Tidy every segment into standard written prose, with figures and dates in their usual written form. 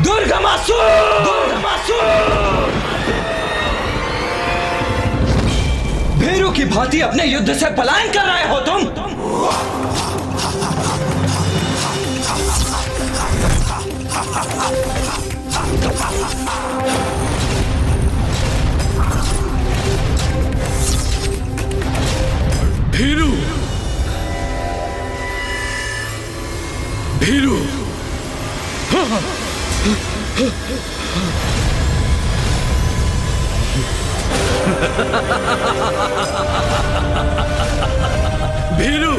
दुर्गमासुर! दुर्गमासुर! भीरू की भांति अपने युद्ध से पलायन कर रहे हो तुम? भीरू! भीरू! भीरू!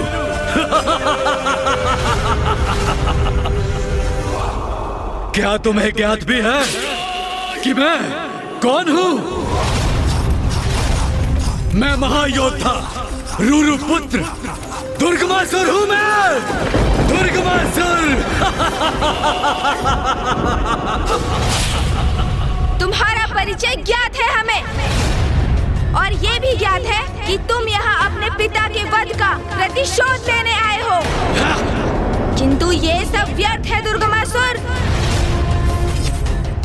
क्या तुम्हें ज्ञात भी है कि मैं कौन हूं? मैं महायोद्धा रूरू पुत्र दुर्गमासुर हूं मैं! दुर्गमासुर! तुम्हारा परिचय ज्ञात है हमें और ये भी ज्ञात है कि तुम यहाँ अपने पिता के वध का प्रतिशोध लेने आए हो। किंतु ये सब व्यर्थ है दुर्गमासुर,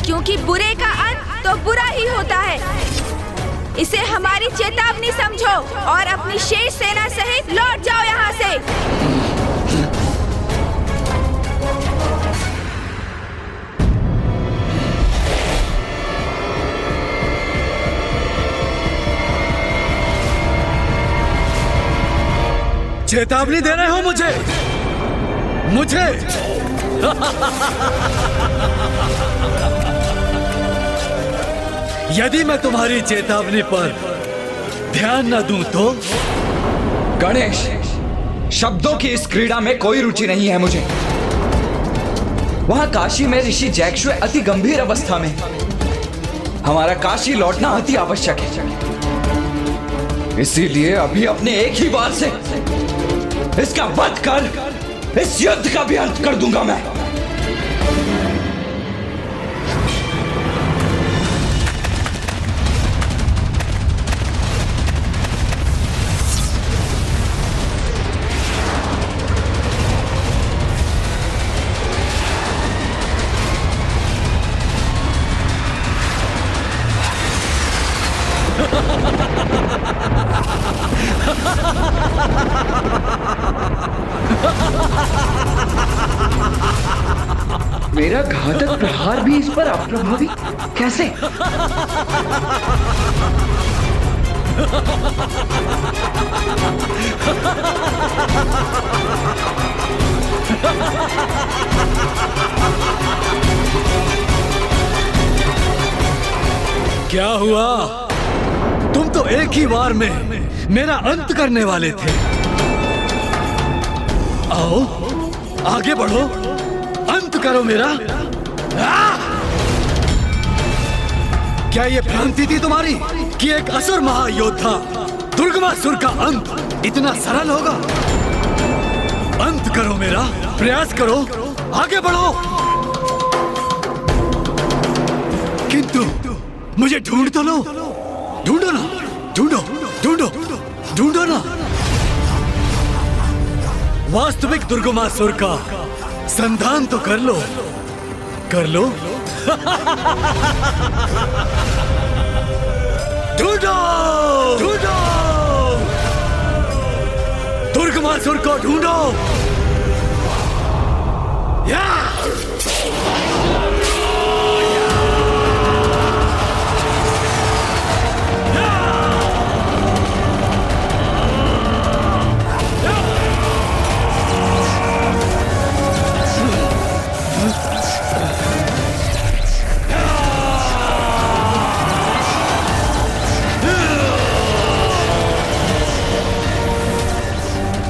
क्योंकि बुरे का अंत तो बुरा ही होता है। इसे हमारी चेतावनी समझो और अपनी शेष सेना सहित लौट जाओ यहाँ से। चेतावनी दे रहे हो मुझे? यदि मैं तुम्हारी चेतावनी पर ध्यान न दूं तो? गणेश, शब्दों की इस क्रीड़ा में कोई रुचि नहीं है मुझे। वहां काशी में ऋषि जैक्षुए अति गंभीर अवस्था में। हमारा काशी लौटना अति आवश्यक है। इसीलिए अभी अपने एक ही बार से इसका वध कर इस युद्ध का भी अंत कर दूंगा मैं। मेरा घातक प्रहार भी इस पर अप्रभावी कैसे? क्या हुआ? तुम तो एक ही बार में मेरा अंत करने वाले थे। आओ, आगे बढ़ो, अंत करो मेरा। क्या ये भ्रांति थी तुम्हारी कि एक असुर महायोद्धा दुर्गमासुर का अंत इतना सरल होगा? अंत करो मेरा, प्रयास करो, आगे बढ़ो। किंतु मुझे ढूंढ तो लो, ढूंढो ना, ढूंढो, ढूंढो, ढूंढो ना। वास्तविक दुर्गमासुर का संधान तो कर लो, कर लो। ढूंढो, ढूंढो, दुर्गमासुर को ढूंढो। या!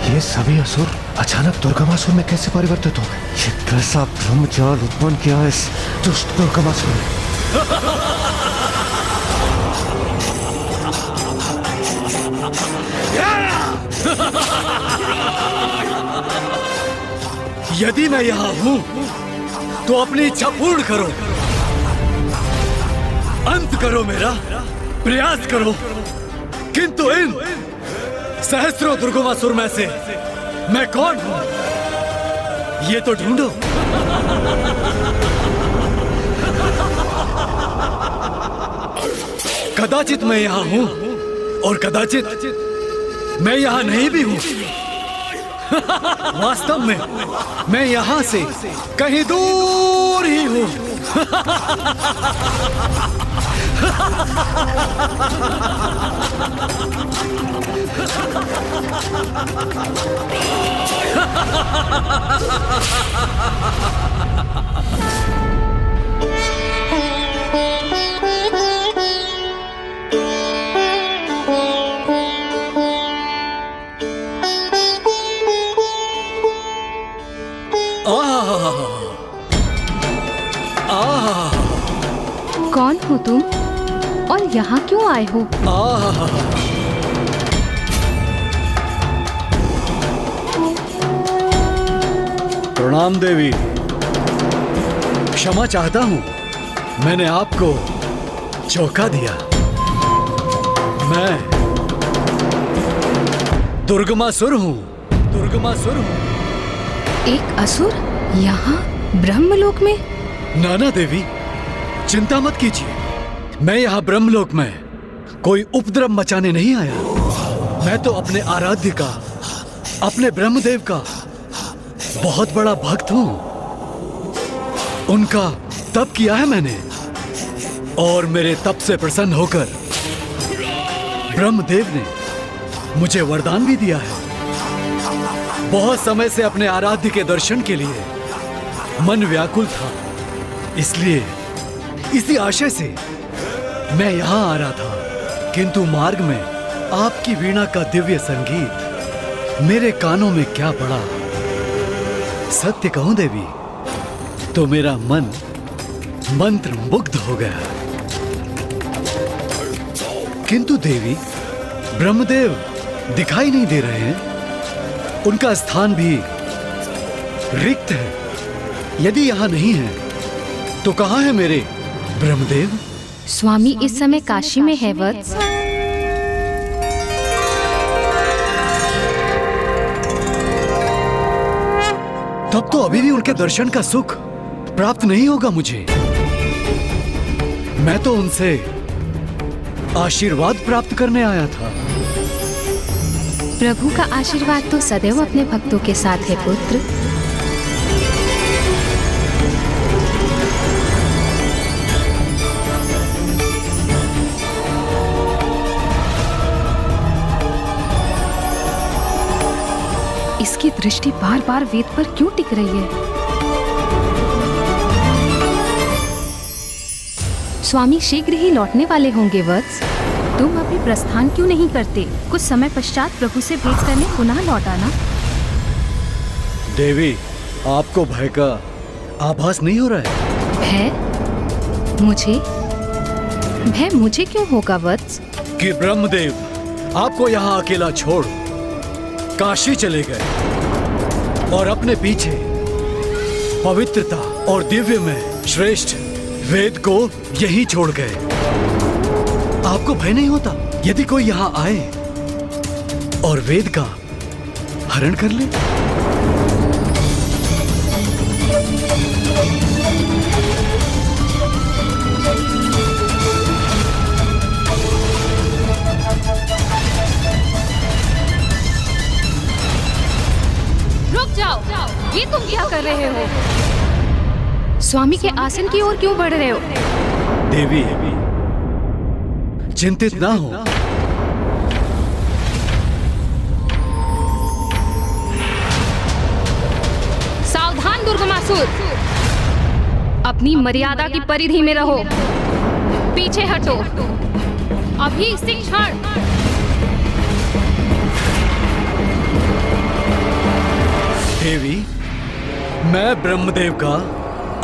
ये सभी असुर अचानक दुर्गमासुर में कैसे परिवर्तित हो गए? ये कैसा ब्रह्मजाल उत्पन्न किया है इस दुष्ट दुर्गमासुर ने? यदि मैं यहाँ हूँ तो अपनी इच्छा पूर्ण करो, अंत करो मेरा, प्रयास करो। किंतु इन सहस्रों दुर्गमासुर में से मैं कौन हूं, ये तो ढूंढो। कदाचित मैं यहाँ हूँ और कदाचित मैं यहाँ नहीं भी हूँ। वास्तव में मैं यहाँ से कहीं दूर ही हूँ। कौन हो तुम और यहाँ क्यों आए हो? प्रणाम देवी, क्षमा चाहता हूँ, मैंने आपको चौंका दिया। मैं दुर्गमासुर हूँ। एक असुर यहाँ ब्रह्मलोक में? नाना देवी, चिंता मत कीजिए, मैं यहाँ ब्रह्मलोक में कोई उपद्रव मचाने नहीं आया। मैं तो अपने आराध्य का, अपने ब्रह्मदेव का बहुत बड़ा भक्त हूँ। उनका तप किया है मैंने और मेरे तप से प्रसन्न होकर ब्रह्मदेव ने मुझे वरदान भी दिया है। बहुत समय से अपने आराध्य के दर्शन के लिए मन व्याकुल था, इसलिए इसी आशय से मैं यहाँ आ रहा था, किंतु मार्ग में आपकी वीणा का दिव्य संगीत मेरे कानों में क्या पड़ा। सत्य कहूं देवी, तो मेरा मन मंत्र मुग्ध हो गया। किंतु देवी, ब्रह्मदेव दिखाई नहीं दे रहे हैं, उनका स्थान भी रिक्त है। यदि यहाँ नहीं है तो कहाँ है मेरे ब्रह्मदेव? स्वामी इस समय काशी में है वत्स। तब तो अभी भी उनके दर्शन का सुख प्राप्त नहीं होगा मुझे। मैं तो उनसे आशीर्वाद प्राप्त करने आया था। प्रभु का आशीर्वाद तो सदैव अपने भक्तों के साथ है पुत्र। इसकी दृष्टि बार बार वेद पर क्यों टिक रही है? स्वामी शीघ्र ही लौटने वाले होंगे वत्स। तुम अभी प्रस्थान क्यों नहीं करते? कुछ समय पश्चात प्रभु से भेंट करने पुनः लौट आना। देवी, आपको भय का आभास नहीं हो रहा है? भय? मुझे क्यों होगा वत्स? कि ब्रह्मदेव आपको यहाँ अकेला छोड़ काशी चले गए और अपने पीछे पवित्रता और दिव्य में श्रेष्ठ वेद को यहीं छोड़ गए। आपको भय नहीं होता यदि कोई यहाँ आए और वेद का हरण कर ले? ये तुम क्या कर रहे हो? स्वामी के आसन की ओर क्यों बढ़ रहे हो? देवी, चिंतित ना हो। सावधान दुर्गमासुर, अपनी मर्यादा की परिधि में रहो। पीछे हटो, अभी इसी क्षण। देवी, मैं ब्रह्मदेव का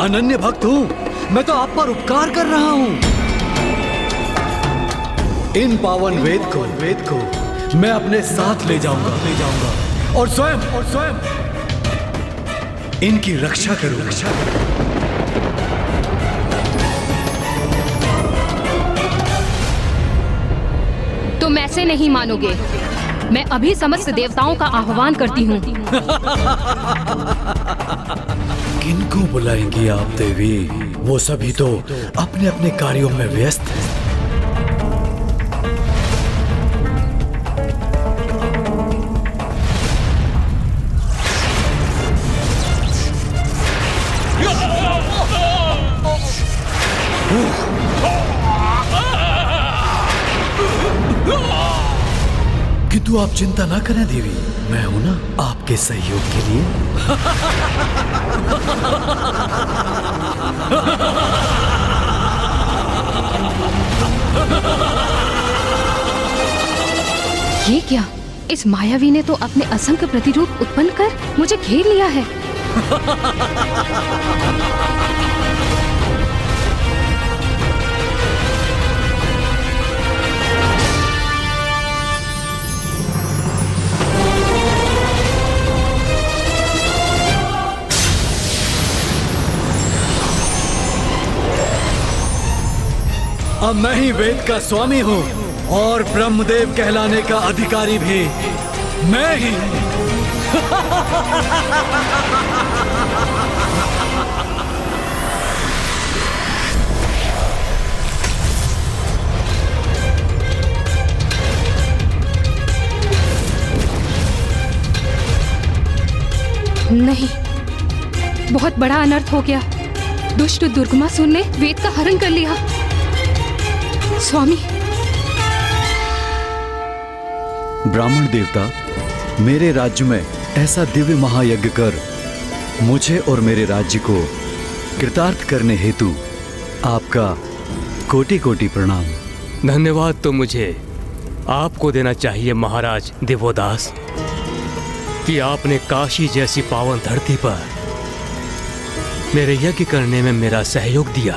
अनन्य भक्त हूँ। मैं तो आप पर उपकार कर रहा हूँ। इन पावन वेद को मैं अपने साथ ले जाऊंगा और स्वयं इनकी रक्षा करूंगा। तुम ऐसे नहीं मानोगे। मैं अभी समस्त देवताओं का आह्वान करती हूँ। किनको बुलाएंगी आप देवी? वो सभी तो अपने अपने कार्यों में व्यस्त हैं। किंतु आप चिंता ना करें देवी, मैं हूं ना आपके सहयोग के लिए। ये क्या? इस मायावी ने तो अपने असंख्य प्रतिरूप उत्पन्न कर मुझे घेर लिया है। अब मैं ही वेद का स्वामी हूँ और ब्रह्मदेव कहलाने का अधिकारी भी मैं ही। नहीं, बहुत बड़ा अनर्थ हो गया। दुष्ट दुर्गमासुर ने वेद का हरण कर लिया। स्वामी, ब्राह्मण देवता, मेरे राज्य में ऐसा दिव्य महायज्ञ कर मुझे और मेरे राज्य को कृतार्थ करने हेतु आपका कोटि कोटि प्रणाम। धन्यवाद तो मुझे आपको देना चाहिए महाराज देवोदास, कि आपने काशी जैसी पावन धरती पर मेरे यज्ञ करने में मेरा सहयोग दिया।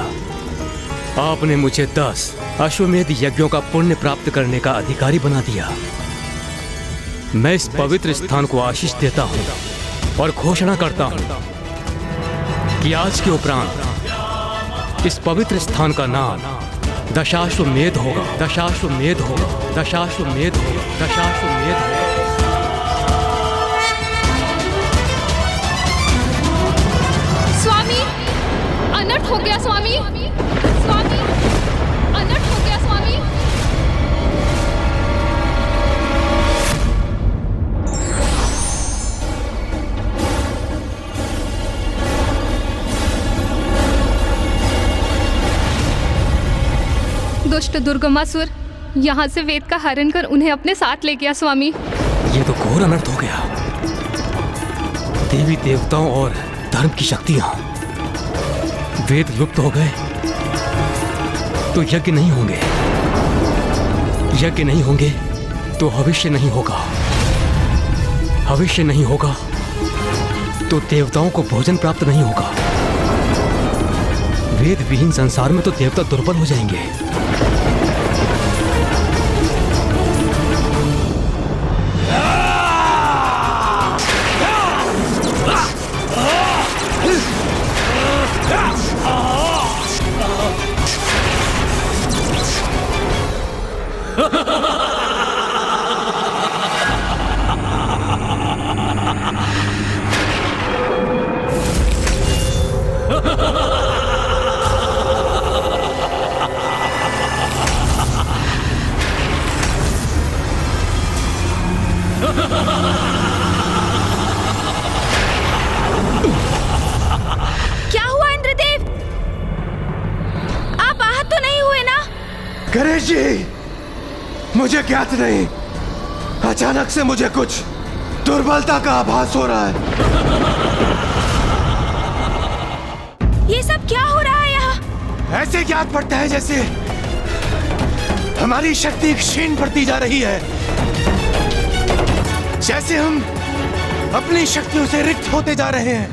आपने मुझे 10 अश्वमेध यज्ञों का पुण्य प्राप्त करने का अधिकारी बना दिया। मैं इस पवित्र स्थान को आशीष देता हूँ और घोषणा करता हूँ कि आज के उपरांत इस पवित्र स्थान का नाम दशाश्वमेध होगा। दशाश्वमेध होगा। दशाश्वमेध होगा। दशाश्वमेध होगा। स्वामी, अनर्थ हो गया स्वामी। स्वामी, अनर्थ हो गया स्वामी। दुष्ट दुर्गमासुर यहाँ से वेद का हरण कर उन्हें अपने साथ ले गया स्वामी। ये तो घोर अनर्थ हो गया। देवी देवताओं और धर्म की शक्तियां, वेद लुप्त हो गए तो यज्ञ नहीं होंगे। यज्ञ नहीं होंगे तो भविष्य नहीं होगा। भविष्य नहीं होगा तो देवताओं को भोजन प्राप्त नहीं होगा। वेद विहीन संसार में तो देवता दुर्बल हो जाएंगे। क्या हुआ इंद्रदेव? आप आहत तो नहीं हुए ना? गणेश जी, मुझे ज्ञात नहीं, अचानक से मुझे कुछ दुर्बलता का आभास हो रहा है। ये सब क्या हो रहा है यहाँ? ऐसे ज्ञात पड़ता है जैसे हमारी शक्ति क्षीण पड़ती जा रही है, जैसे हम अपनी शक्तियों से रिक्त होते जा रहे हैं।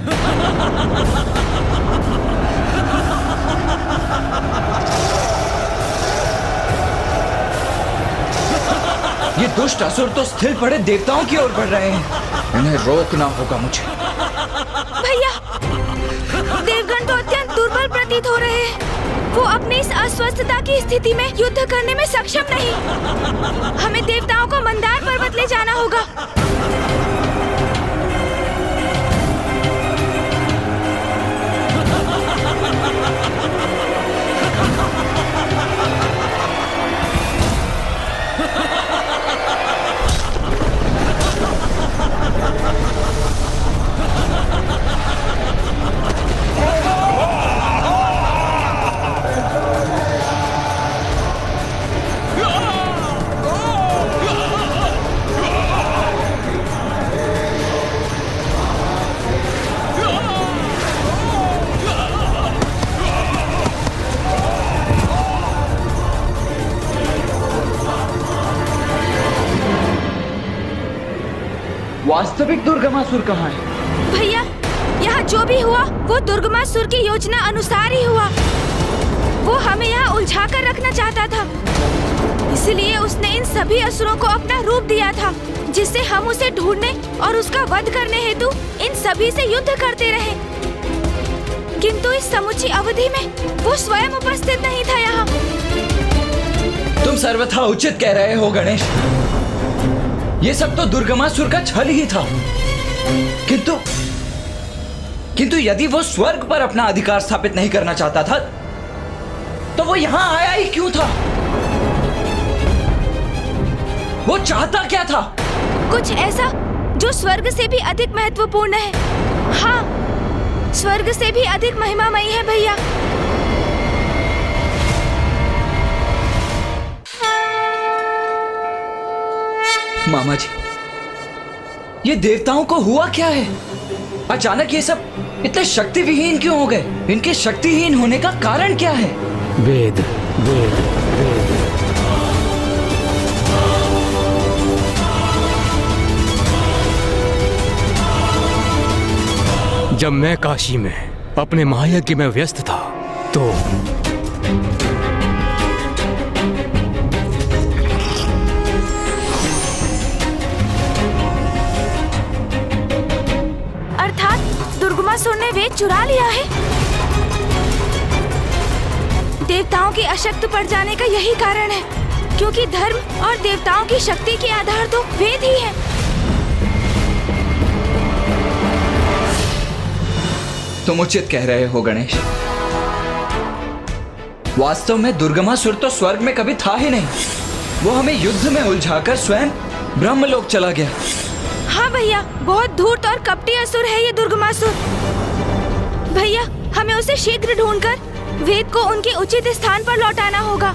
ये दुष्ट असुर तो स्थिर पड़े देवताओं की ओर बढ़ रहे हैं। इन्हें रोकना होगा मुझे। भैया, देवगण तो अत्यंत दुर्बल प्रतीत हो रहे हैं। वो अपनी इस अस्वस्थता की स्थिति में युद्ध करने में सक्षम नहीं। हमें देवताओं को मंदार पर्वत ले जाना होगा। वास्तविक दुर्गमासुर कहाँ है? भैया, यहाँ जो भी हुआ वो दुर्गमासुर की योजना अनुसार ही हुआ। वो हमें यहाँ उलझा कर रखना चाहता था, इसलिए उसने इन सभी असुरों को अपना रूप दिया था, जिससे हम उसे ढूंढने और उसका वध करने हेतु इन सभी से युद्ध करते रहे। किंतु इस समुची अवधि में वो स्वयं उपस्थित नहीं था यहाँ। तुम सर्वथा उचित कह रहे हो गणेश। ये सब तो दुर्गमासुर का छल ही था। किंतु यदि वो स्वर्ग पर अपना अधिकार स्थापित नहीं करना चाहता था, तो वो यहाँ आया ही क्यों था? वो चाहता क्या था? कुछ ऐसा जो स्वर्ग से भी अधिक महत्वपूर्ण है। हाँ, स्वर्ग से भी अधिक महिमामयी है भैया। मामा जी, ये देवताओं को हुआ क्या है? अचानक ये सब इतने शक्ति विहीन क्यों हो गए? इनके शक्तिहीन होने का कारण क्या है? वेद वेद वेद। जब मैं काशी में अपने महायज्ञ में व्यस्त था, तो अर्थात दुर्गमासुर ने वेद चुरा लिया है। देवताओं के अशक्त पड़ जाने का यही कारण है, क्योंकि धर्म और देवताओं की शक्ति के आधार तो वेद ही है। तुम उचित कह रहे हो गणेश। वास्तव में दुर्गमासुर तो स्वर्ग में कभी था ही नहीं। वो हमें युद्ध में उलझाकर स्वयं ब्रह्मलोक चला गया। हाँ भैया, बहुत धूर्त और कपटी असुर है ये दुर्गमासुर। भैया, हमें उसे शीघ्र ढूंढकर वेद को उनके उचित स्थान पर लौटाना होगा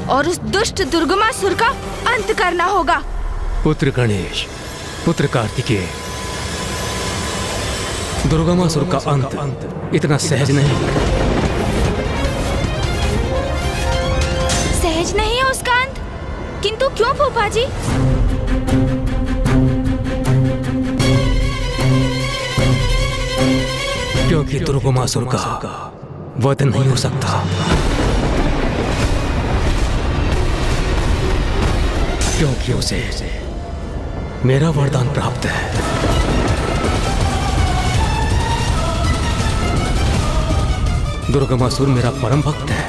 और उस दुष्ट दुर्गमासुर का अंत करना होगा। पुत्र गणेश, पुत्र कार्तिकेय, दुर्गमासुर का अंत इतना सहज नहीं। सहज नहीं है उसका अंत? किंतु क्यों फूफा जी? क्योंकि दुर्गमासुर का वध नहीं हो सकता, क्योंकि उसे मेरा वरदान प्राप्त है। दुर्गमासुर मेरा परम भक्त है।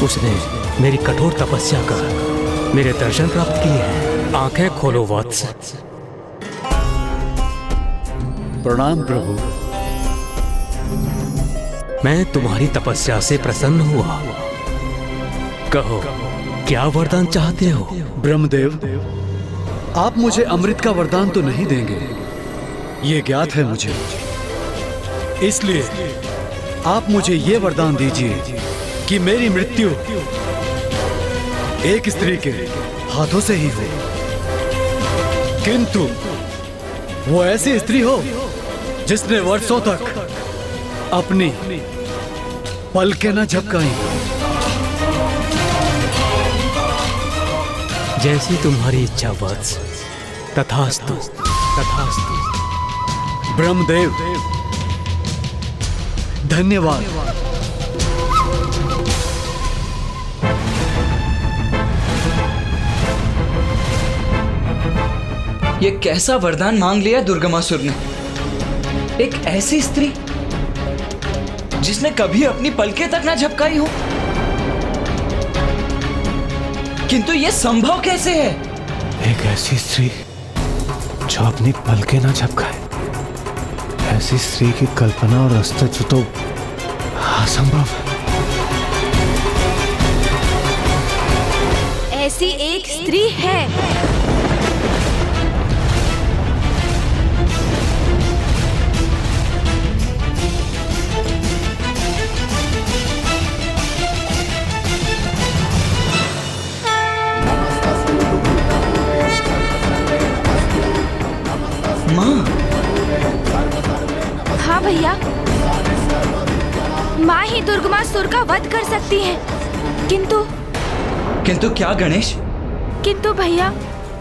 उसने मेरी कठोर तपस्या कर मेरे दर्शन प्राप्त किए हैं। आंखें खोलो वत्स। प्रणाम प्रभु। मैं तुम्हारी तपस्या से प्रसन्न हुआ। कहो, क्या वरदान चाहते हो? ब्रह्मदेव, आप मुझे अमृत का वरदान तो नहीं देंगे, ये ज्ञात है मुझे। इसलिए आप मुझे ये वरदान दीजिए कि मेरी मृत्यु एक स्त्री के हाथों से ही हो, किंतु वो ऐसी स्त्री हो जिसने वर्षों तक अपनी पलकें न झपकाई। जैसी तुम्हारी इच्छा वत्स। तथास्तु, तथास्तु। ब्रह्मदेव, धन्यवाद। ये कैसा वरदान मांग लिया दुर्गमासुर ने? एक ऐसी स्त्री जिसने कभी अपनी पलकें तक ना झपकाई हो। किंतु ये संभव कैसे है? एक ऐसी स्त्री जो अपनी पलकें ना झपकाए, ऐसी स्त्री की कल्पना और अस्तित्व तो असंभव है। ऐसी एक स्त्री है। हाँ भैया, माँ ही दुर्गमासुर का वध कर सकती है। किंतु क्या गणेश? किंतु भैया,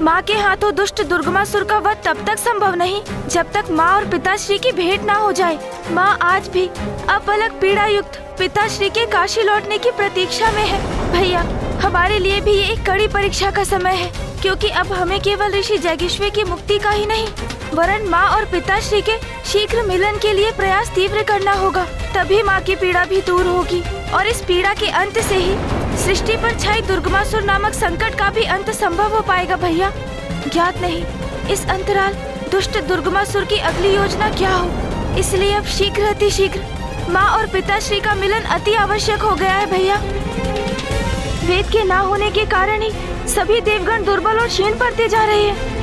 माँ के हाथों दुष्ट दुर्गमासुर का वध तब तक संभव नहीं जब तक माँ और पिताश्री की भेंट ना हो जाए। माँ आज भी अब अलग पीड़ा युक्त पिताश्री के काशी लौटने की प्रतीक्षा में है। भैया, हमारे लिए भी ये एक कड़ी परीक्षा का समय है, क्योंकि अब हमें केवल ऋषि जैगिश्वे की मुक्ति का ही नहीं वरन माँ और पिताश्री के शीघ्र मिलन के लिए प्रयास तीव्र करना होगा। तभी माँ की पीड़ा भी दूर होगी और इस पीड़ा के अंत से ही सृष्टि पर छाई दुर्गमासुर नामक संकट का भी अंत संभव हो पाएगा। भैया, ज्ञात नहीं इस अंतराल दुष्ट दुर्गमासुर की अगली योजना क्या हो, इसलिए अब शीघ्र अतिशीघ्र माँ और पिताश्री का मिलन अति आवश्यक हो गया है। भैया, वेद के ना होने के कारण ही सभी देवगण दुर्बल और क्षीण पड़ते जा रहे हैं।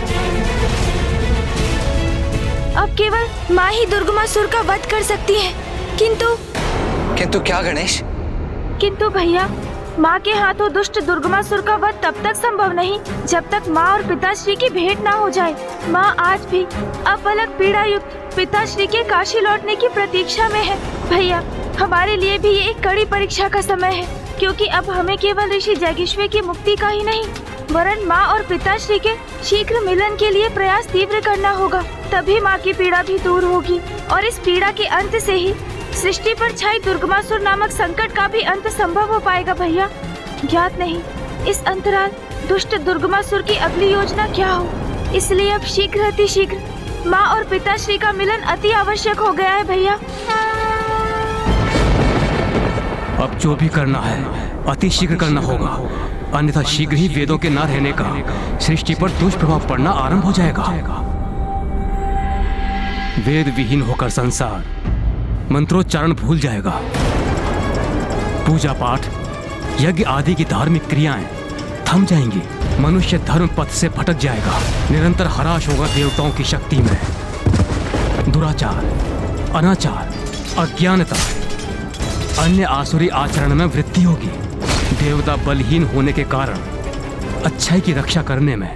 अब केवल माँ ही दुर्गमासुर का वध कर सकती है। किंतु क्या गणेश? किंतु भैया, माँ के हाथों दुष्ट दुर्गमासुर का वध तब तक संभव नहीं जब तक माँ और पिताश्री की भेंट ना हो जाए। माँ आज भी अब अलग पीड़ा युक्त पिताश्री के काशी लौटने की प्रतीक्षा में है। भैया, हमारे लिए भी ये एक कड़ी परीक्षा का समय है, क्योंकि अब हमें केवल ऋषि जैगिश्वे की मुक्ति का ही नहीं वरन माँ और पिताश्री के शीघ्र मिलन के लिए प्रयास तीव्र करना होगा। तभी माँ की पीड़ा भी दूर होगी और इस पीड़ा के अंत से ही सृष्टि पर छाई दुर्गमासुर नामक संकट का भी अंत संभव हो पाएगा। भैया, ज्ञात नहीं इस अंतराल दुष्ट दुर्गमासुर की अगली योजना क्या हो, इसलिए अब शीघ्र अतिशीघ्र माँ और पिताश्री का मिलन अति आवश्यक हो गया है। भैया, अब जो भी करना है अति शीघ्र करना होगा, अन्यथा शीघ्र ही वेदों के न रहने का सृष्टि पर दुष्प्रभाव पड़ना आरंभ हो जाएगा। वेद विहीन होकर संसार मंत्रोच्चारण भूल जाएगा। पूजा पाठ, यज्ञ आदि की धार्मिक क्रियाएं थम जाएंगी। मनुष्य धर्म पथ से भटक जाएगा। निरंतर हराश होगा देवताओं की शक्ति में। दुराचार, अनाचार, अज्ञानता, अन्य आसुरी आचरण में वृद्धि होगी। देवता बलहीन होने के कारण अच्छाई की रक्षा करने में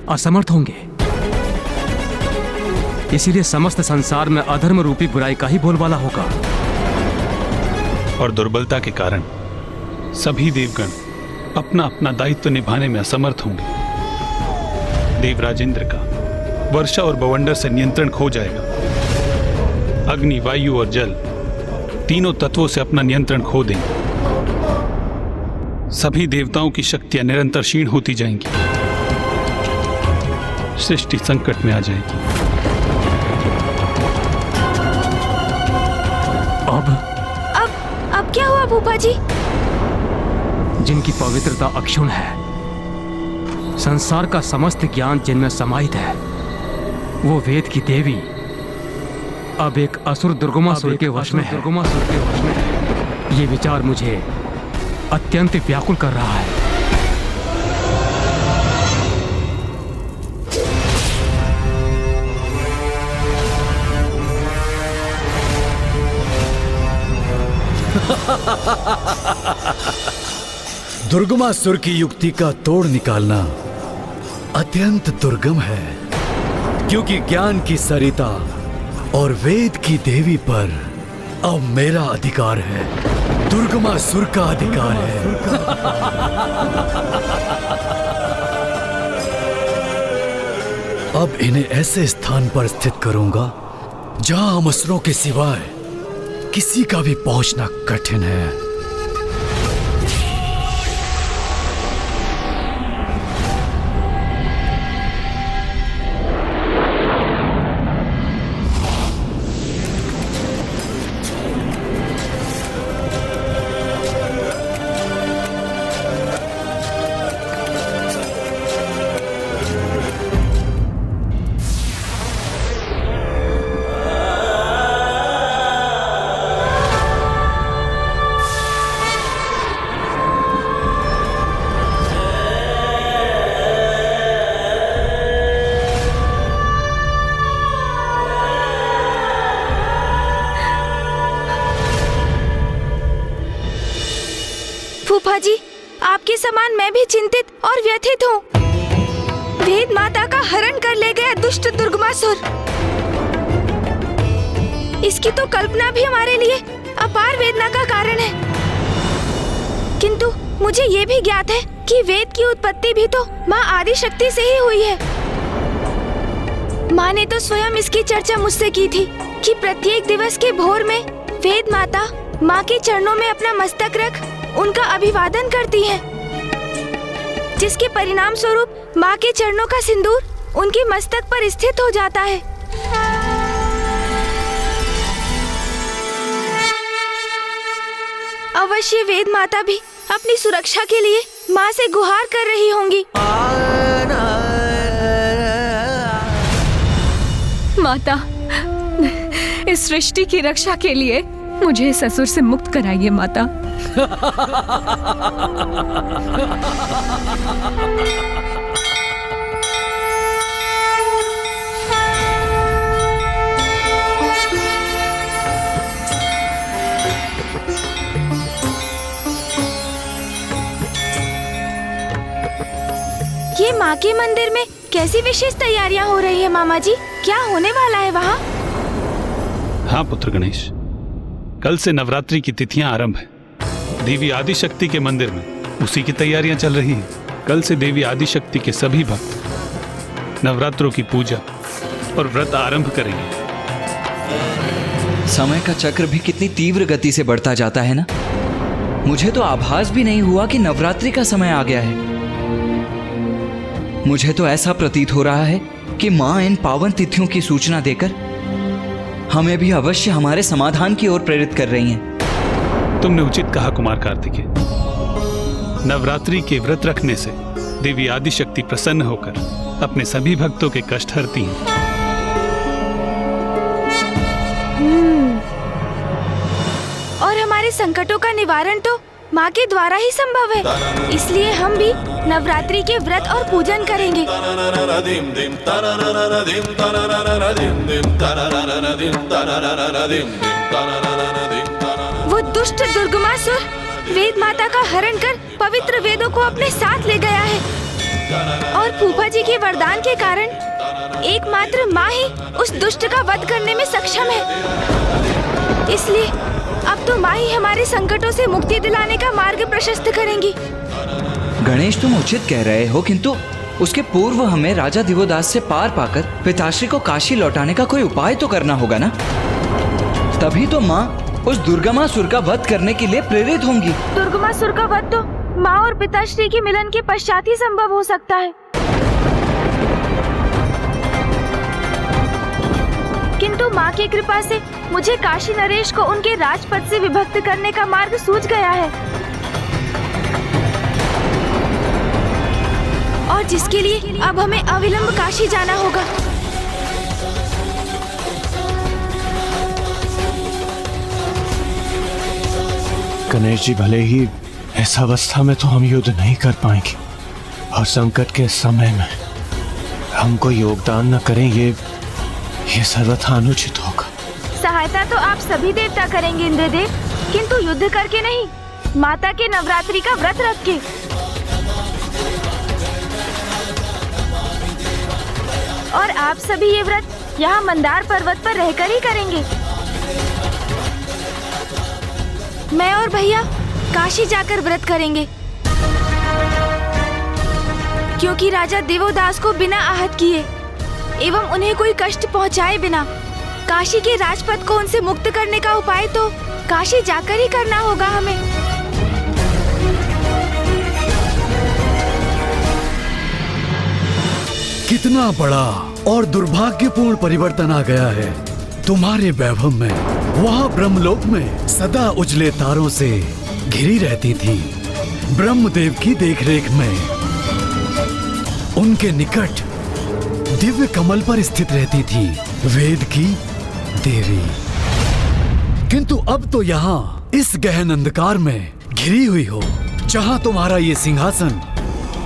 असमर्थ होंगे। इसीलिए समस्त संसार में अधर्म रूपी बुराई का ही बोलबाला होगा। और दुर्बलता के कारण सभी देवगण अपना अपना दायित्व निभाने में असमर्थ होंगे। देवराज इंद्र का वर्षा और बवंडर से नियंत्रण खो जाएगा। अग्नि, वायु और जल तीनों तत्वों से अपना नियंत्रण खो देंगे। सभी देवताओं की शक्तियां निरंतर क्षीण होती जाएंगी। सृष्टि संकट में आ जाएगी। अब क्या हुआ भूपा जी? जिनकी पवित्रता अक्षुण है, संसार का समस्त ज्ञान जिनमें समाहित है, वो वेद की देवी अब एक असुर दुर्गमासुर के वश में है। ये विचार मुझे अत्यंत व्याकुल कर रहा है। दुर्गमासुर की युक्ति का तोड़ निकालना अत्यंत दुर्गम है, क्योंकि ज्ञान की सरिता और वेद की देवी पर अब मेरा अधिकार है, दुर्गमासुर का अधिकार है। अब इन्हें ऐसे स्थान पर स्थित करूंगा जहां हम असुरों के सिवाय किसी का भी पहुंचना कठिन है। फूफा जी, आपके समान मैं भी चिंतित और व्यथित हूँ। वेद माता का हरण कर ले गया दुष्ट दुर्गमासुर। इसकी तो कल्पना भी हमारे लिए अपार वेदना का कारण है। किंतु मुझे ये भी ज्ञात है कि वेद की उत्पत्ति भी तो माँ आदि शक्ति से ही हुई है। माँ ने तो स्वयं इसकी चर्चा मुझसे की थी कि प्रत्येक दिवस के भोर में वेद माता माँ के चरणों में अपना मस्तक रख उनका अभिवादन करती है, जिसके परिणाम स्वरूप माँ के चरणों का सिंदूर उनके मस्तक पर स्थित हो जाता है। अवश्य वेद माता भी अपनी सुरक्षा के लिए माँ से गुहार कर रही होंगी। माता, इस सृष्टि की रक्षा के लिए मुझे इस असुर से मुक्त कराइए माता। ये माँ के मंदिर में कैसी विशेष तैयारियाँ हो रही है मामा जी? क्या होने वाला है वहाँ? हाँ पुत्र गणेश, कल से नवरात्रि की तिथियां आरंभ है। देवी आदिशक्ति के मंदिर में उसी की तैयारियां चल रही हैं। कल से देवी आदिशक्ति के सभी भक्त नवरात्रों की पूजा और व्रत आरंभ करेंगे। समय का चक्र भी कितनी तीव्र गति से बढ़ता जाता है ना। मुझे तो आभास भी नहीं हुआ कि नवरात्रि का समय आ गया है। मुझे तो ऐसा प्रतीत हो रहा है कि माँ इन पावन तिथियों की सूचना देकर हमें भी अवश्य हमारे समाधान की ओर प्रेरित कर रही हैं। तुमने उचित कहा कुमार कार्तिकेय। नवरात्रि के व्रत रखने से देवी आदिशक्ति प्रसन्न होकर अपने सभी भक्तों के कष्ट हरती हैं। और हमारे संकटों का निवारण तो माँ के द्वारा ही संभव है, इसलिए हम भी नवरात्रि के व्रत और पूजन करेंगे। वो दुष्ट दुर्गमासुर वेद माता का हरण कर पवित्र वेदों को अपने साथ ले गया है और फूफा जी के वरदान के कारण एकमात्र माँ ही उस दुष्ट का वध करने में सक्षम है। इसलिए अब तो माँ ही हमारे संकटों से मुक्ति दिलाने का मार्ग प्रशस्त करेंगी। गणेश, तुम उचित कह रहे हो, किंतु उसके पूर्व हमें राजा दिवोदास से पार पाकर पिताश्री को काशी लौटाने का कोई उपाय तो करना होगा ना। तभी तो माँ उस दुर्गमासुर का वध करने के लिए प्रेरित होंगी। दुर्गमासुर का वध तो माँ और पिताश्री के मिलन के पश्चात ही संभव हो सकता है, किंतु माँ की कृपा से मुझे काशी नरेश को उनके राजपद से विभक्त करने का मार्ग सूझ गया है, और जिसके लिए अब हमें अविलंब काशी जाना होगा। गणेश जी, भले ही इस अवस्था में तो हम युद्ध नहीं कर पाएंगे और संकट के समय में हमको योगदान न करें, ये सर्वथा अनुचित होगा। सहायता तो आप सभी देवता करेंगे इंद्रदेव, किंतु युद्ध करके नहीं, माता के नवरात्रि का व्रत रख के। और आप सभी ये व्रत यहाँ मंदार पर्वत पर रहकर ही करेंगे। मैं और भैया काशी जाकर व्रत करेंगे, क्योंकि राजा दिवोदास को बिना आहत किए एवं उन्हें कोई कष्ट पहुँचाए बिना काशी के राजपद को उनसे मुक्त करने का उपाय तो काशी जाकर ही करना होगा हमें। कितना बड़ा और दुर्भाग्यपूर्ण परिवर्तन आ गया है तुम्हारे वैभव में। वहाँ ब्रह्मलोक में सदा उजले तारों से घिरी रहती थी, ब्रह्मदेव की देखरेख में। उनके निकट दिव्य कमल पर स्थित रहती थी वेद की देवी, किंतु अब तो यहाँ इस गहन अंधकार में घिरी हुई हो, जहाँ तुम्हारा ये सिंहासन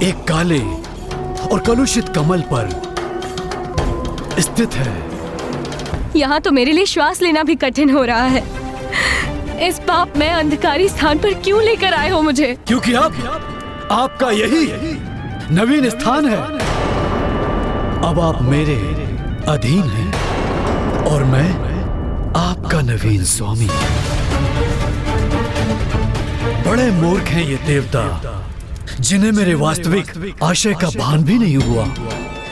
एक काले और कलुषित कमल पर स्थित है। यहाँ तो मेरे लिए श्वास लेना भी कठिन हो रहा है। इस पाप में अंधकारी स्थान पर क्यों लेकर आए हो मुझे? क्योंकि आपका यही नवीन स्थान है। अब आप मेरे अधीन हैं और मैं आपका नवीन स्वामी। बड़े मूर्ख हैं ये देवता जिन्हें मेरे वास्तविक आशय का भान भी नहीं हुआ।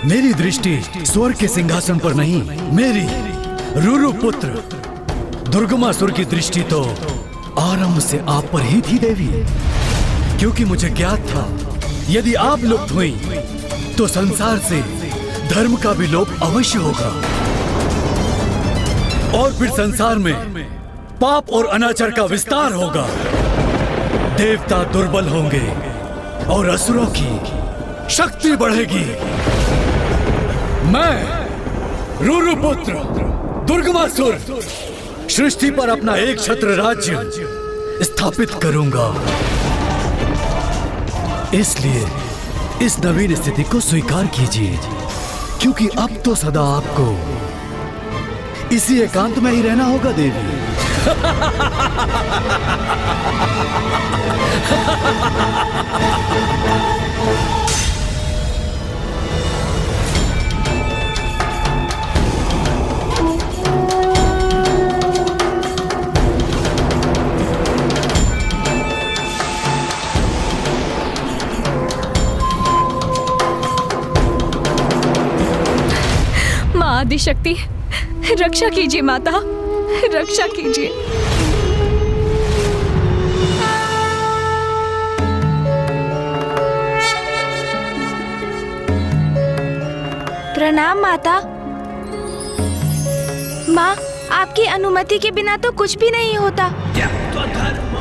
मेरी दृष्टि स्वर्ग के सिंहासन पर नहीं, मेरी रुरु पुत्र दुर्गमासुर की दृष्टि तो आरंभ से आप पर ही थी देवी, क्योंकि मुझे ज्ञात था यदि आप लुप्त हुई तो संसार से धर्म का भी लोप अवश्य होगा और फिर संसार में पाप और अनाचार का विस्तार होगा। देवता दुर्बल होंगे और असुरों की शक्ति बढ़ेगी। मैं रुरुपुत्र दुर्गमासुर सृष्टि पर अपना एक छत्र राज्य स्थापित करूंगा। इसलिए इस नवीन स्थिति को स्वीकार कीजिए, क्योंकि अब तो सदा आपको इसी एकांत में ही रहना होगा देवी। माँ आदिशक्ति, रक्षा कीजिए माता, रक्षा कीजिए। प्रणाम माता। माँ, आपकी अनुमति के बिना तो कुछ भी नहीं होता।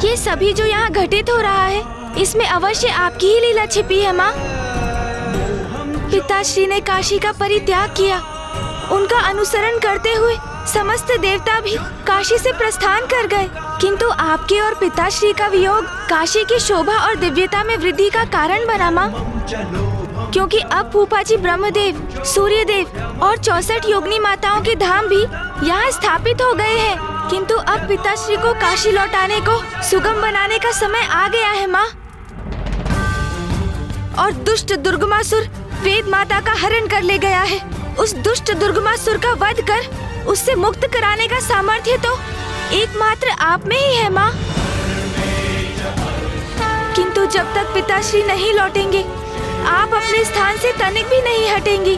ये सभी जो यहाँ घटित हो रहा है, इसमें अवश्य आपकी ही लीला छिपी है माँ। पिताश्री ने काशी का परित्याग किया, उनका अनुसरण करते हुए समस्त देवता भी काशी से प्रस्थान कर गए, किंतु आपके और पिताश्री का वियोग काशी की शोभा और दिव्यता में वृद्धि का कारण बना माँ। क्योंकि अब फूफा जी ब्रह्मदेव, सूर्यदेव और 64 योगिनी माताओं के धाम भी यहाँ स्थापित हो गए हैं, किंतु अब पिताश्री को काशी लौटाने को सुगम बनाने का समय आ गया है माँ। और दुष्ट दुर्गमासुर वेद माता का हरण कर ले गया है। उस दुष्ट दुर्गमासुर का वध कर उससे मुक्त कराने का सामर्थ्य तो एकमात्र आप में ही है माँ। किंतु जब तक पिताश्री नहीं लौटेंगे, आप अपने स्थान से तनिक भी नहीं हटेंगी।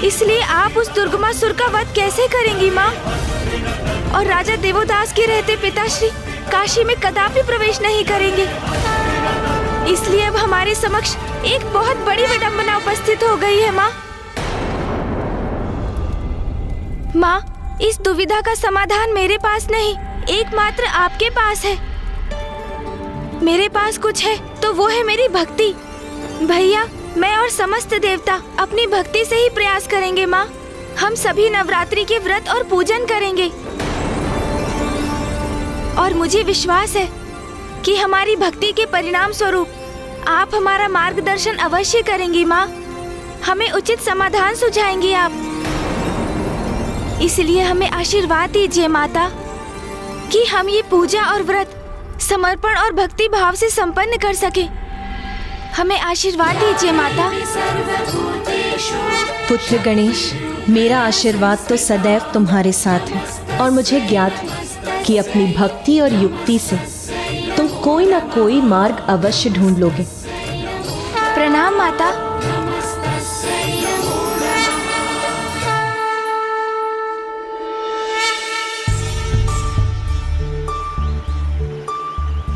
इसलिए आप उस दुर्गमासुर का वध कैसे करेंगी माँ? और राजा देवोदास के रहते पिताश्री काशी में कदापि प्रवेश नहीं करेंगे। इसलिए अब हमारे समक्ष एक बहुत बड़ी विडंबना उपस्थित हो गई है माँ। माँ, इस दुविधा का समाधान मेरे पास नहीं, एकमात्र आपके पास है। मेरे पास कुछ है तो वो है मेरी भक्ति। भैया, मैं और समस्त देवता अपनी भक्ति से ही प्रयास करेंगे माँ। हम सभी नवरात्रि के व्रत और पूजन करेंगे और मुझे विश्वास है कि हमारी भक्ति के परिणाम स्वरूप आप हमारा मार्गदर्शन अवश्य करेंगी माँ। हमें उचित समाधान सुझाएंगी आप। इसलिए हमें आशीर्वाद दीजिए माता कि हम ये पूजा और व्रत समर्पण और भक्ति भाव से संपन्न कर सके। हमें आशीर्वाद दीजिए माता। पुत्र गणेश, मेरा आशीर्वाद तो सदैव तुम्हारे साथ है और मुझे ज्ञात है कि अपनी भक्ति और युक्ति से तुम कोई ना कोई मार्ग अवश्य ढूंढ लोगे। प्रणाम माता।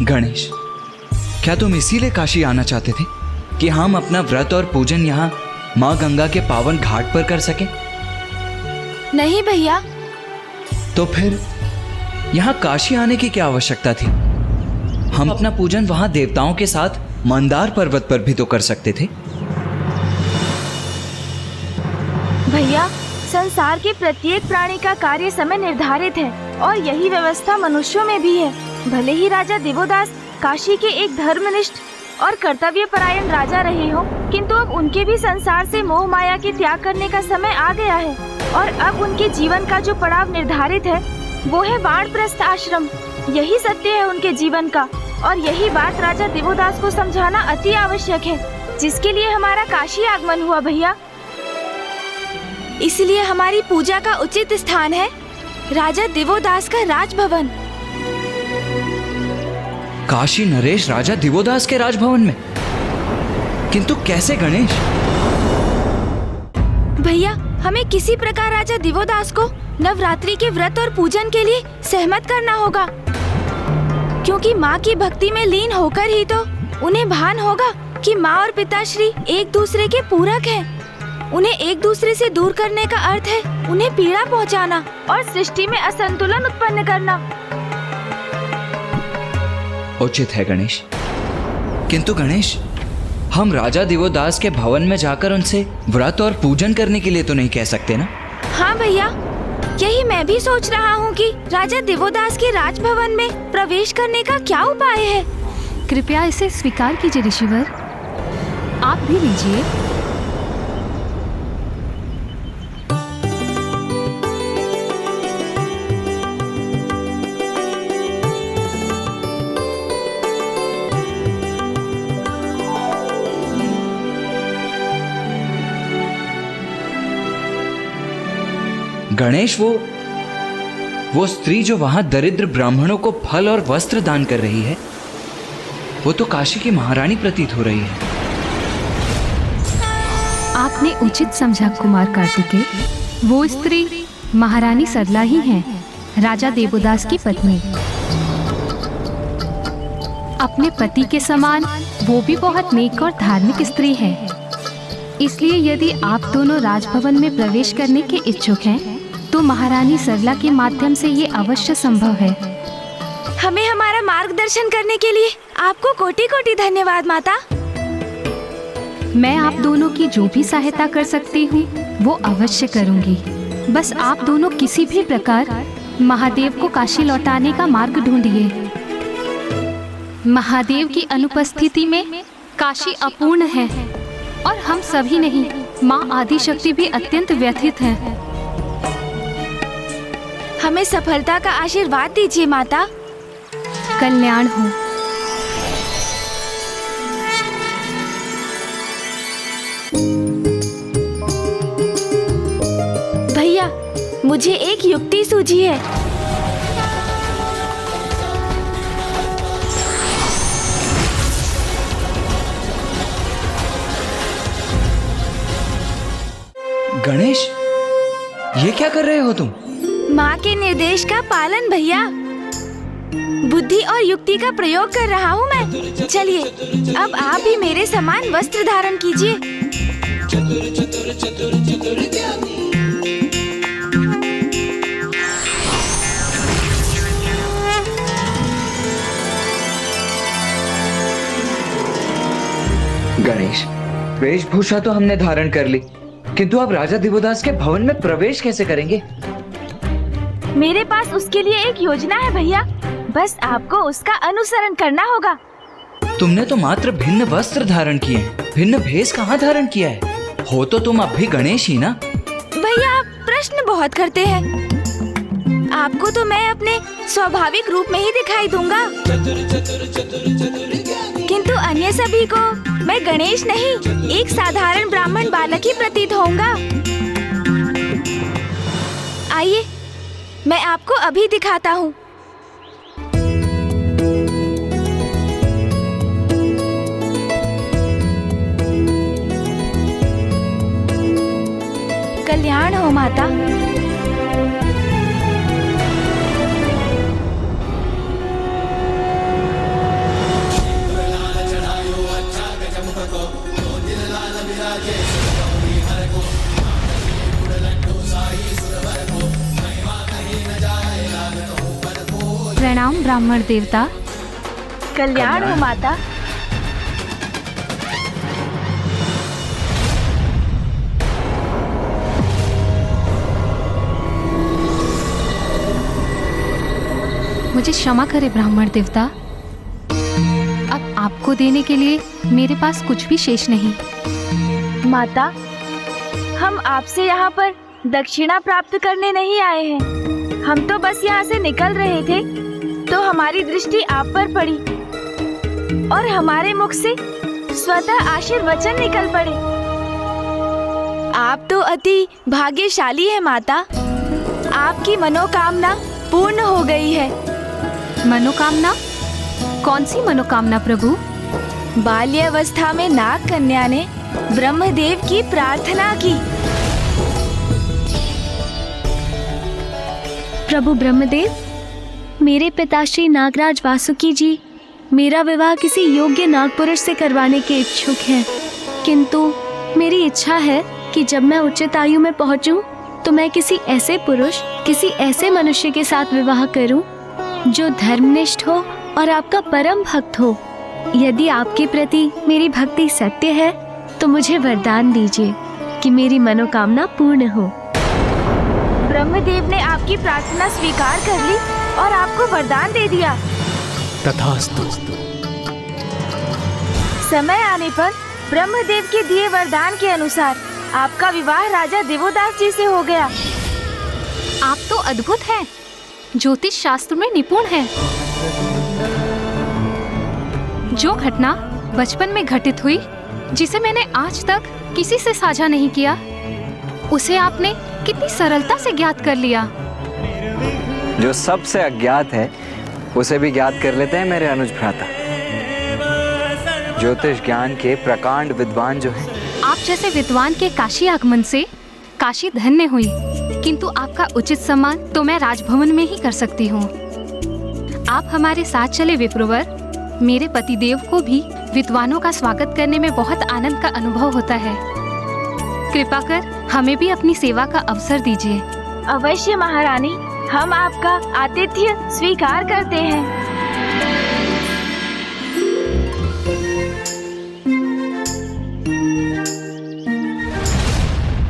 गणेश, क्या तुम इसीलिए काशी आना चाहते थे कि हम अपना व्रत और पूजन यहाँ माँ गंगा के पावन घाट पर कर सकें? नहीं भैया। तो फिर यहाँ काशी आने की क्या आवश्यकता थी? हम अपना पूजन वहाँ देवताओं के साथ मंदार पर्वत पर भी तो कर सकते थे। भैया, संसार के प्रत्येक प्राणी का कार्य समय निर्धारित है और यही व्यवस्था मनुष्यों में भी है। भले ही राजा देवोदास काशी के एक धर्मनिष्ठ और कर्तव्य परायण राजा रहे हो, किंतु अब उनके भी संसार से मोह माया के त्याग करने का समय आ गया है और अब उनके जीवन का जो पड़ाव निर्धारित है वो है वानप्रस्थ आश्रम। यही सत्य है उनके जीवन का और यही बात राजा देवोदास को समझाना अति आवश्यक है, जिसके लिए हमारा काशी आगमन हुआ भैया। इसलिए हमारी पूजा का उचित स्थान है राजा देवोदास का राजभवन। काशी नरेश राजा दिवोदास के राजभवन में? किंतु कैसे गणेश? भैया, हमें किसी प्रकार राजा दिवोदास को नवरात्रि के व्रत और पूजन के लिए सहमत करना होगा, क्योंकि माँ की भक्ति में लीन होकर ही तो उन्हें भान होगा कि माँ और पिताश्री एक दूसरे के पूरक हैं। उन्हें एक दूसरे से दूर करने का अर्थ है उन्हें पीड़ा पहुँचाना और सृष्टि में असंतुलन उत्पन्न करना। उचित है गणेश, किंतु गणेश, हम राजा दिवोदास के भवन में जाकर उनसे व्रत और पूजन करने के लिए तो नहीं कह सकते ना? हाँ भैया, यही मैं भी सोच रहा हूँ कि राजा दिवोदास के राजभवन में प्रवेश करने का क्या उपाय है। कृपया इसे स्वीकार कीजिए ऋषिवर, आप भी लीजिए। गणेश, वो स्त्री जो वहां दरिद्र ब्राह्मणों को फल और वस्त्र दान कर रही है, वो तो काशी की महारानी प्रतीत हो रही है। आपने उचित समझा कुमार कार्तिकेय, वो स्त्री महारानी सरला ही है, राजा देवोदास की पत्नी। अपने पति के समान वो भी बहुत नेक और धार्मिक स्त्री है। इसलिए यदि आप दोनों राजभवन में प्रवेश करने के इच्छुक हैं, तो महारानी सरला के माध्यम से ये अवश्य संभव है। हमें हमारा मार्गदर्शन करने के लिए आपको कोटि कोटि धन्यवाद माता। मैं आप दोनों की जो भी सहायता कर सकती हूँ वो अवश्य करूँगी। बस आप दोनों किसी भी प्रकार महादेव को काशी लौटाने का मार्ग ढूंढिए। महादेव की अनुपस्थिति में काशी अपूर्ण है और हम सभी नहीं, माँ आदिशक्ति भी अत्यंत व्यथित हैं। हमें सफलता का आशीर्वाद दीजिए माता। कल्याण हो। भैया, मुझे एक युक्ति सूझी है। गणेश, ये क्या कर रहे हो तुम? माँ के निर्देश का पालन भैया। बुद्धि और युक्ति का प्रयोग कर रहा हूँ मैं। चलिए, अब आप भी मेरे समान वस्त्र धारण कीजिए। गणेश, वेशभूषा तो हमने धारण कर ली, किंतु आप राजा दिवोदास के भवन में प्रवेश कैसे करेंगे? मेरे पास उसके लिए एक योजना है भैया, बस आपको उसका अनुसरण करना होगा। तुमने तो मात्र भिन्न वस्त्र धारण किए, भिन्न भेष कहाँ धारण किया है? हो तो तुम अब भी गणेश ही ना? भैया, आप प्रश्न बहुत करते हैं। आपको तो मैं अपने स्वाभाविक रूप में ही दिखाई दूंगा, किंतु अन्य सभी को मैं गणेश नहीं, एक साधारण ब्राह्मण बालक ही प्रतीत होऊंगा। आइए, मैं आपको अभी दिखाता हूँ। कल्याण हो माता। प्रणाम ब्राह्मण देवता। कल्याण हो माता। मुझे क्षमा करे ब्राह्मण देवता, अब आपको देने के लिए मेरे पास कुछ भी शेष नहीं। माता, हम आपसे यहाँ पर दक्षिणा प्राप्त करने नहीं आए हैं। हम तो बस यहाँ से निकल रहे थे तो हमारी दृष्टि आप पर पड़ी और हमारे मुख से स्वतः आशीर्वचन निकल पड़े। आप तो अति भाग्यशाली है माता। आपकी मनोकामना पूर्ण हो गई है। मनोकामना? कौन सी मनोकामना प्रभु? बाल्यावस्था में नाग कन्या ने ब्रह्मदेव की प्रार्थना की। प्रभु ब्रह्मदेव, मेरे पिताश्री नागराज वासुकी जी मेरा विवाह किसी योग्य नागपुरुष से करवाने के इच्छुक हैं, किंतु मेरी इच्छा है कि जब मैं उचित आयु में पहुंचूं, तो मैं किसी ऐसे पुरुष, किसी ऐसे मनुष्य के साथ विवाह करूं जो धर्मनिष्ठ हो और आपका परम भक्त हो। यदि आपके प्रति मेरी भक्ति सत्य है तो मुझे वरदान दीजिए कि मेरी मनोकामना पूर्ण हो। ब्रह्मदेव ने आपकी प्रार्थना स्वीकार कर ली और आपको वरदान दे दिया। तथास्तु। समय आने पर ब्रह्मदेव के दिए वरदान के अनुसार आपका विवाह राजा देवोदास जी से हो गया। आप तो अद्भुत हैं, ज्योतिष शास्त्र में निपुण हैं। जो घटना बचपन में घटित हुई, जिसे मैंने आज तक किसी से साझा नहीं किया, उसे आपने कितनी सरलता से ज्ञात कर लिया। जो सबसे अज्ञात है उसे भी ज्ञात कर लेते हैं मेरे अनुज भ्राता। ज्योतिष ज्ञान के प्रकांड विद्वान जो हैं। आप जैसे विद्वान के काशी आगमन से काशी धन्य हुई, किंतु आपका उचित सम्मान तो मैं राजभवन में ही कर सकती हूँ। आप हमारे साथ चले विप्रवर। मेरे पतिदेव को भी विद्वानों का स्वागत करने में बहुत आनंद का अनुभव होता है। कृपा कर हमें भी अपनी सेवा का अवसर दीजिए। अवश्य महारानी, हम आपका आतिथ्य स्वीकार करते हैं।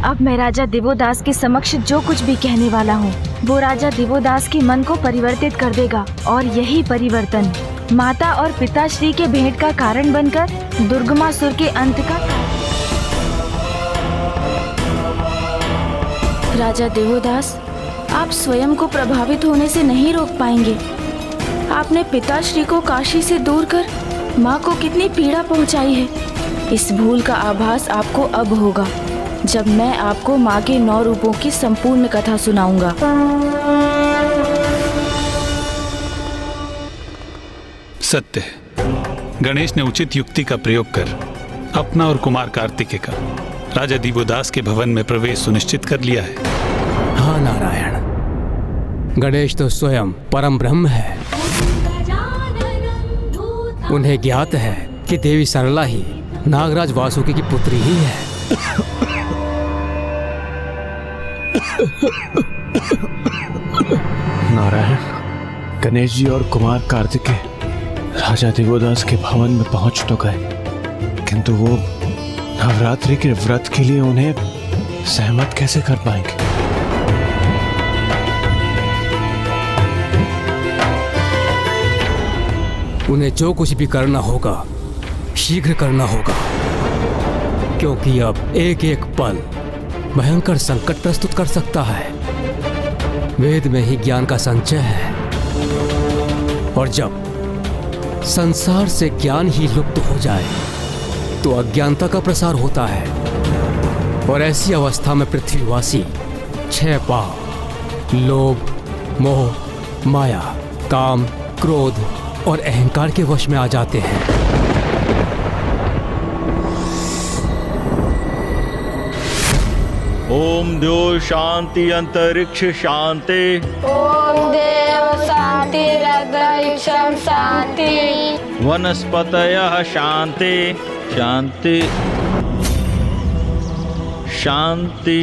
अब मैं राजा देवोदास के समक्ष जो कुछ भी कहने वाला हूँ, वो राजा देवोदास के मन को परिवर्तित कर देगा, और यही परिवर्तन माता और पिता श्री के भेंट का कारण बनकर दुर्गमासुर के अंत का। राजा देवोदास, आप स्वयं को प्रभावित होने से नहीं रोक पाएंगे। आपने पिताश्री को काशी से दूर कर माँ को कितनी पीड़ा पहुँचाई है। इस भूल का आभास आपको अब होगा, जब मैं आपको माँ के 9 रूपों की संपूर्ण कथा सुनाऊंगा। सत्य है, गणेश ने उचित युक्ति का प्रयोग कर अपना और कुमार कार्तिकेय का राजा दिवोदास के भवन में प्रवेश सुनिश्चित कर लिया है। हाँ नारायण, गणेश तो स्वयं परम ब्रह्म है। उन्हें ज्ञात है कि देवी सरला ही नागराज वासुकी की पुत्री ही है। नारायण, गणेश जी और कुमार कार्तिकेय राजा दिवोदास के भवन में पहुंच तो गए, किंतु वो नवरात्रि के व्रत के लिए उन्हें सहमत कैसे कर पाएंगे? उन्हें जो कुछ भी करना होगा शीघ्र करना होगा, क्योंकि अब एक एक पल भयंकर संकट प्रस्तुत कर सकता है। वेद में ही ज्ञान का संचय है, और जब संसार से ज्ञान ही लुप्त हो जाए तो अज्ञानता का प्रसार होता है, और ऐसी अवस्था में पृथ्वीवासी 6 पाप लोभ, मोह, माया, काम, क्रोध और अहंकार के वश में आ जाते हैं। ओम देव शांति अंतरिक्ष शांति। ओम देव शांति अंतरिक्षम शांति। वनस्पतयः शांति शांति शांति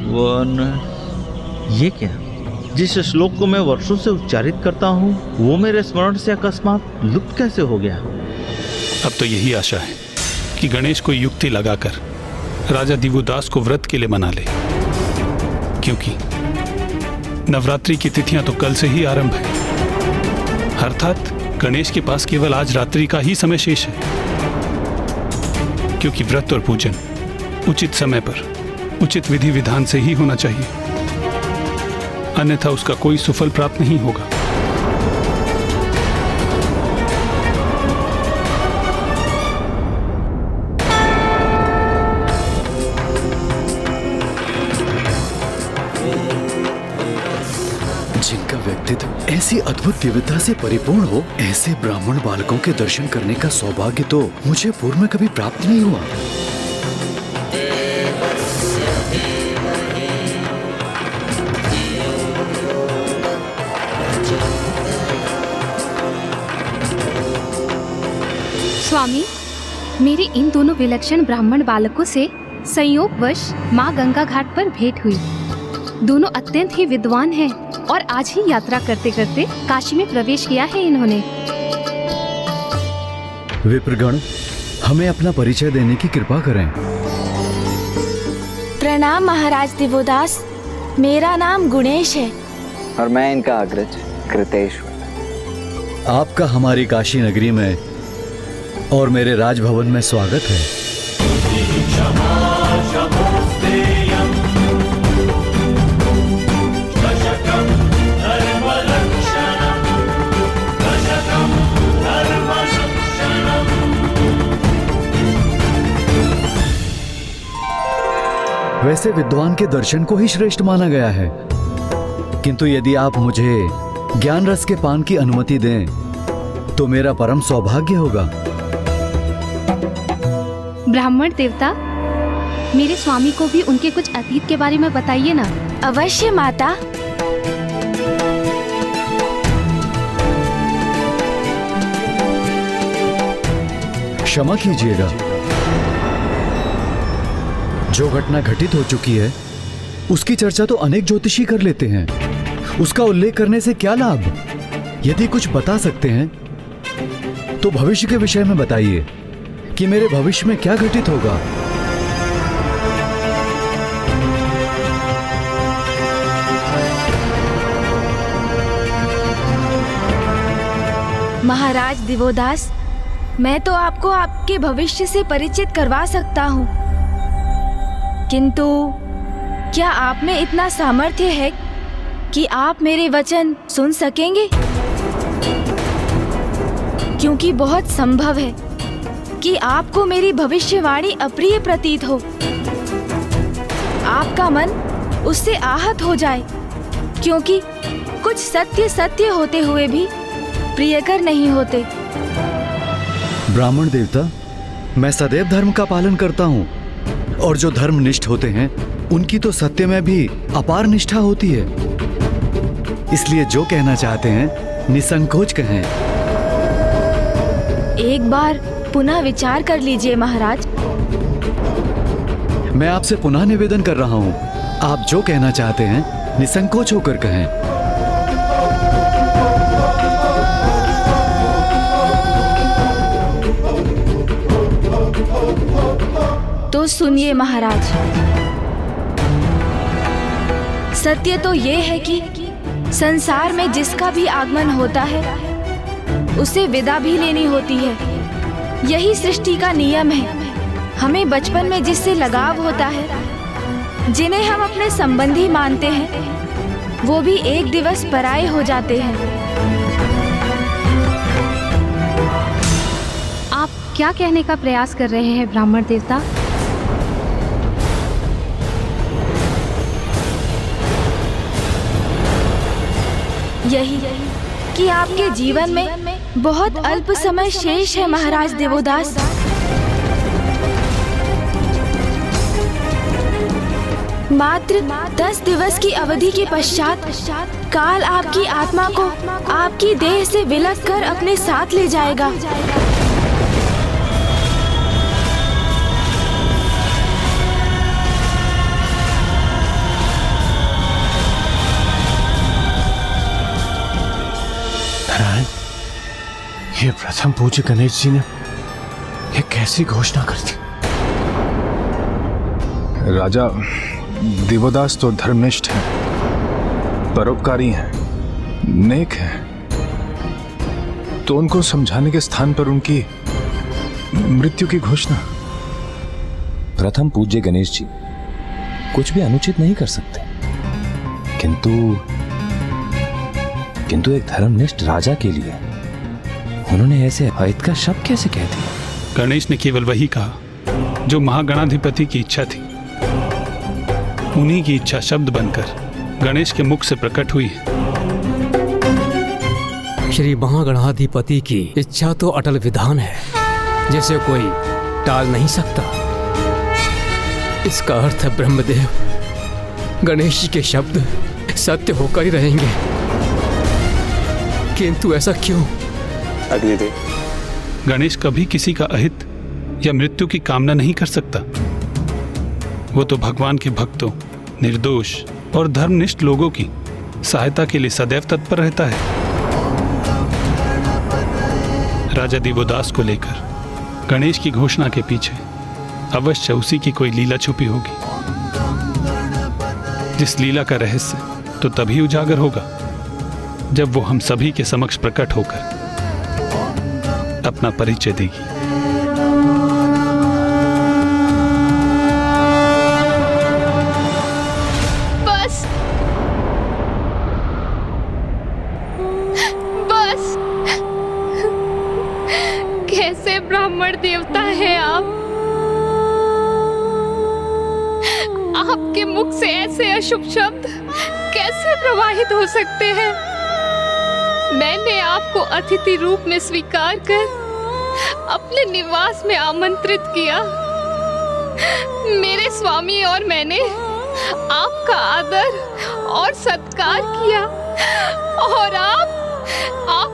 वन। ये क्या? जिस श्लोक को मैं वर्षों से उच्चारित करता हूँ वो मेरे स्मरण से अकस्मात लुप्त कैसे हो गया? अब तो यही आशा है कि गणेश कोई युक्ति लगाकर राजा दिवोदास को व्रत के लिए मना ले, क्योंकि नवरात्रि की तिथियां तो कल से ही आरंभ है। अर्थात गणेश के पास केवल आज रात्रि का ही समय शेष है, क्योंकि व्रत और पूजन उचित समय पर उचित विधि विधान से ही होना चाहिए, अन्यथा उसका कोई सुफल प्राप्त नहीं होगा। जिनका व्यक्तित्व ऐसी ऐसी अद्भुत दिव्यता से परिपूर्ण हो, ऐसे ब्राह्मण बालकों के दर्शन करने का सौभाग्य तो मुझे पूर्व में कभी प्राप्त नहीं हुआ। स्वामी, मेरे इन दोनों विलक्षण ब्राह्मण बालकों से संयोगवश माँ गंगा घाट पर भेंट हुई। दोनों अत्यंत ही विद्वान हैं और आज ही यात्रा करते करते काशी में प्रवेश किया है इन्होंने। विप्रगण, हमें अपना परिचय देने की कृपा करें। प्रणाम महाराज दिवोदास, मेरा नाम गुणेश है। और मैं इनका अग्रज कृतेश हूँ। आपका हमारी काशी नगरी में और मेरे राजभवन में स्वागत है। वैसे विद्वान के दर्शन को ही श्रेष्ठ माना गया है, किंतु यदि आप मुझे ज्ञान रस के पान की अनुमति दें तो मेरा परम सौभाग्य होगा। ब्राह्मण देवता, मेरे स्वामी को भी उनके कुछ अतीत के बारे में बताइए ना। अवश्य माता। क्षमा कीजिएगा, जो घटना घटित हो चुकी है उसकी चर्चा तो अनेक ज्योतिषी कर लेते हैं, उसका उल्लेख करने से क्या लाभ। यदि कुछ बता सकते हैं तो भविष्य के विषय में बताइए कि मेरे भविष्य में क्या घटित होगा। महाराज दिवोदास, मैं तो आपको आपके भविष्य से परिचित करवा सकता हूँ, किंतु क्या आप में इतना सामर्थ्य है कि आप मेरे वचन सुन सकेंगे? क्योंकि बहुत संभव है कि आपको मेरी भविष्यवाणी अप्रिय प्रतीत हो, आपका मन उससे आहत हो जाए, क्योंकि कुछ सत्य सत्य होते हुए भी प्रियकर नहीं होते। ब्राह्मण देवता, मैं सदैव धर्म का पालन करता हूँ, और जो धर्मनिष्ठ होते हैं उनकी तो सत्य में भी अपार निष्ठा होती है। इसलिए जो कहना चाहते हैं निसंकोच कहें। एक बार पुनः विचार कर लीजिए महाराज। मैं आपसे पुनः निवेदन कर रहा हूँ, आप जो कहना चाहते हैं निसंकोच होकर कहें। तो सुनिए महाराज, सत्य तो ये है कि संसार में जिसका भी आगमन होता है उसे विदा भी लेनी होती है। यही सृष्टि का नियम है। हमें बचपन में जिससे लगाव होता है, जिन्हें हम अपने संबंधी मानते हैं, वो भी एक दिवस पराये हो जाते हैं। आप क्या कहने का प्रयास कर रहे हैं ब्राह्मण देवता? यही कि आपके जीवन में बहुत अल्प समय शेष है महाराज देवोदास। मात्र 10 दिवस की अवधि के पश्चात काल आपकी आत्मा को आपकी देह से विलग कर अपने साथ ले जाएगा। ये प्रथम पूज्य गणेश जी ने ये कैसी घोषणा कर दी? राजा, दिवोदास तो धर्मनिष्ठ हैं, परोपकारी हैं, नेक हैं, तो उनको समझाने के स्थान पर उनकी मृत्यु की घोषणा। प्रथम पूज्य गणेश जी कुछ भी अनुचित नहीं कर सकते, किंतु एक धर्मनिष्ठ राजा के लिए उन्होंने ऐसे अहित का शब्द कैसे कह दिया? गणेश ने केवल वही कहा जो महागणाधिपति की इच्छा थी। उन्हीं की इच्छा शब्द बनकर गणेश के मुख से प्रकट हुई है। श्री महागणाधिपति की इच्छा तो अटल विधान है, जिसे कोई टाल नहीं सकता। इसका अर्थ है ब्रह्मदेव गणेश जी के शब्द सत्य होकर ही रहेंगे। किंतु ऐसा क्यों? अग्निदेव, गणेश कभी किसी का अहित या मृत्यु की कामना नहीं कर सकता। वो तो भगवान के भक्तों, निर्दोष और धर्मनिष्ठ लोगों की सहायता के लिए सदैव तत्पर रहता है। राजा दिवोदास को लेकर गणेश की घोषणा के पीछे अवश्य उसी की कोई लीला छुपी होगी, जिस लीला का रहस्य तो तभी उजागर होगा जब वो हम सभी के समक्ष प्रकट होकर अपना परिचय देगी। बस बस, कैसे ब्राह्मण देवता है आप? आपके मुख से ऐसे अशुभ शब्द कैसे प्रवाहित हो सकते हैं? मैंने आपको अतिथि रूप में स्वीकार कर अपने निवास में आमंत्रित किया। मेरे स्वामी और मैंने आपका आदर और सत्कार किया, और आप